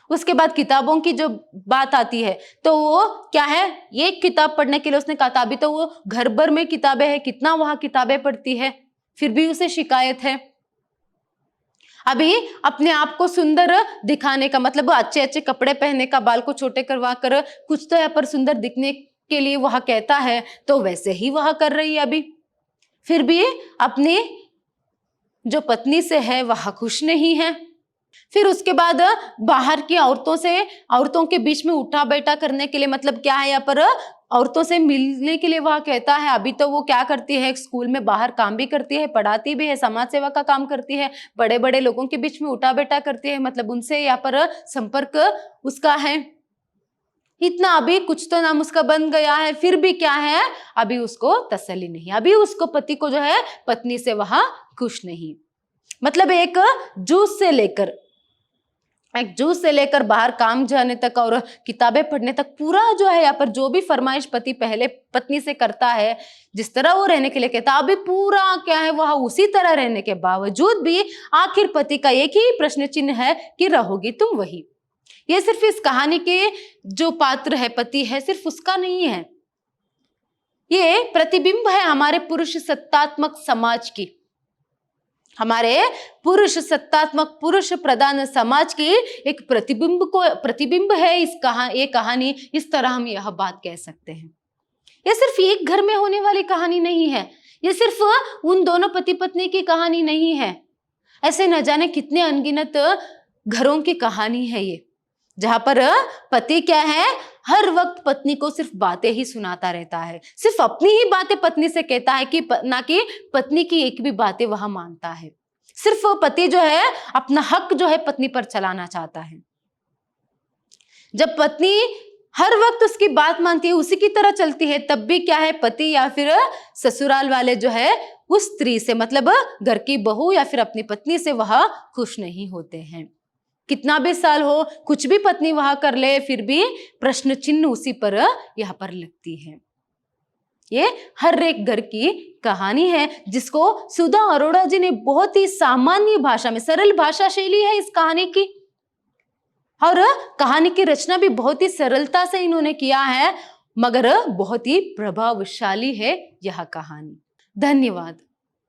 उसके बाद किताबों की जो बात आती है तो वो क्या है, एक किताब पढ़ने के लिए उसने कहा था, अभी तो वो घर भर में किताबें हैं, कितना वह किताबें पढ़ती है, फिर भी उसे शिकायत है। अभी अपने आप को सुंदर दिखाने का मतलब अच्छे अच्छे कपड़े पहनने का, बाल को छोटे करवा कर कुछ तो यहाँ पर सुंदर दिखने के लिए वह कहता है, तो वैसे ही वह कर रही है अभी। फिर भी अपनी जो पत्नी से है वह खुश नहीं है। फिर उसके बाद बाहर की औरतों के बीच में उठा बैठा करने के लिए, मतलब क्या है, यहाँ पर औरतों से मिलने के लिए वह कहता है। अभी तो वो क्या करती है, स्कूल में बाहर काम भी करती है, पढ़ाती भी है, समाज सेवा का काम करती है, बड़े बड़े लोगों के बीच में उठा बैठा करती है, मतलब उनसे यहाँ पर संपर्क उसका है इतना। अभी कुछ तो नाम उसका बन गया है, फिर भी क्या है, अभी उसको तसल्ली नहीं, अभी उसको पति को जो है पत्नी से वह खुश नहीं। मतलब एक जूस से लेकर बाहर काम जाने तक और किताबें पढ़ने तक, पूरा जो है यहाँ पर जो भी फरमाइश पति पहले पत्नी से करता है, जिस तरह वो रहने के लिए कहता, अभी पूरा क्या है, वह उसी तरह रहने के बावजूद भी आखिर पति का एक ही प्रश्न चिन्ह है कि रहोगी तुम वही। ये सिर्फ इस कहानी के जो पात्र है, पति है, सिर्फ उसका नहीं है, ये प्रतिबिंब है हमारे पुरुष सत्तात्मक समाज की। हमारे पुरुष सत्तात्मक पुरुष प्रधान समाज की एक प्रतिबिंब है ये कहानी। इस तरह हम यह बात कह सकते हैं। ये सिर्फ एक घर में होने वाली कहानी नहीं है, ये सिर्फ उन दोनों पति पत्नी की कहानी नहीं है। ऐसे न जाने कितने अनगिनत घरों की कहानी है ये, जहां पर पति क्या है, हर वक्त पत्नी को सिर्फ बातें ही सुनाता रहता है, सिर्फ अपनी ही बातें पत्नी से कहता है कि ना कि पत्नी की एक भी बातें वह मानता है। सिर्फ पति जो है अपना हक जो है पत्नी पर चलाना चाहता है। जब पत्नी हर वक्त उसकी बात मानती है, उसी की तरह चलती है, तब भी क्या है, पति या फिर ससुराल वाले जो है उस स्त्री से, मतलब घर की बहू या फिर अपनी पत्नी से वह खुश नहीं होते हैं। कितना भी साल हो, कुछ भी पत्नी वहां कर ले, फिर भी प्रश्न चिन्ह उसी पर यहाँ पर लगती है। ये हर एक घर की कहानी है, जिसको सुधा अरोड़ा जी ने बहुत ही सामान्य भाषा में, सरल भाषा शैली है इस कहानी की, और कहानी की रचना भी बहुत ही सरलता से इन्होंने किया है, मगर बहुत ही प्रभावशाली है यह कहानी। धन्यवाद।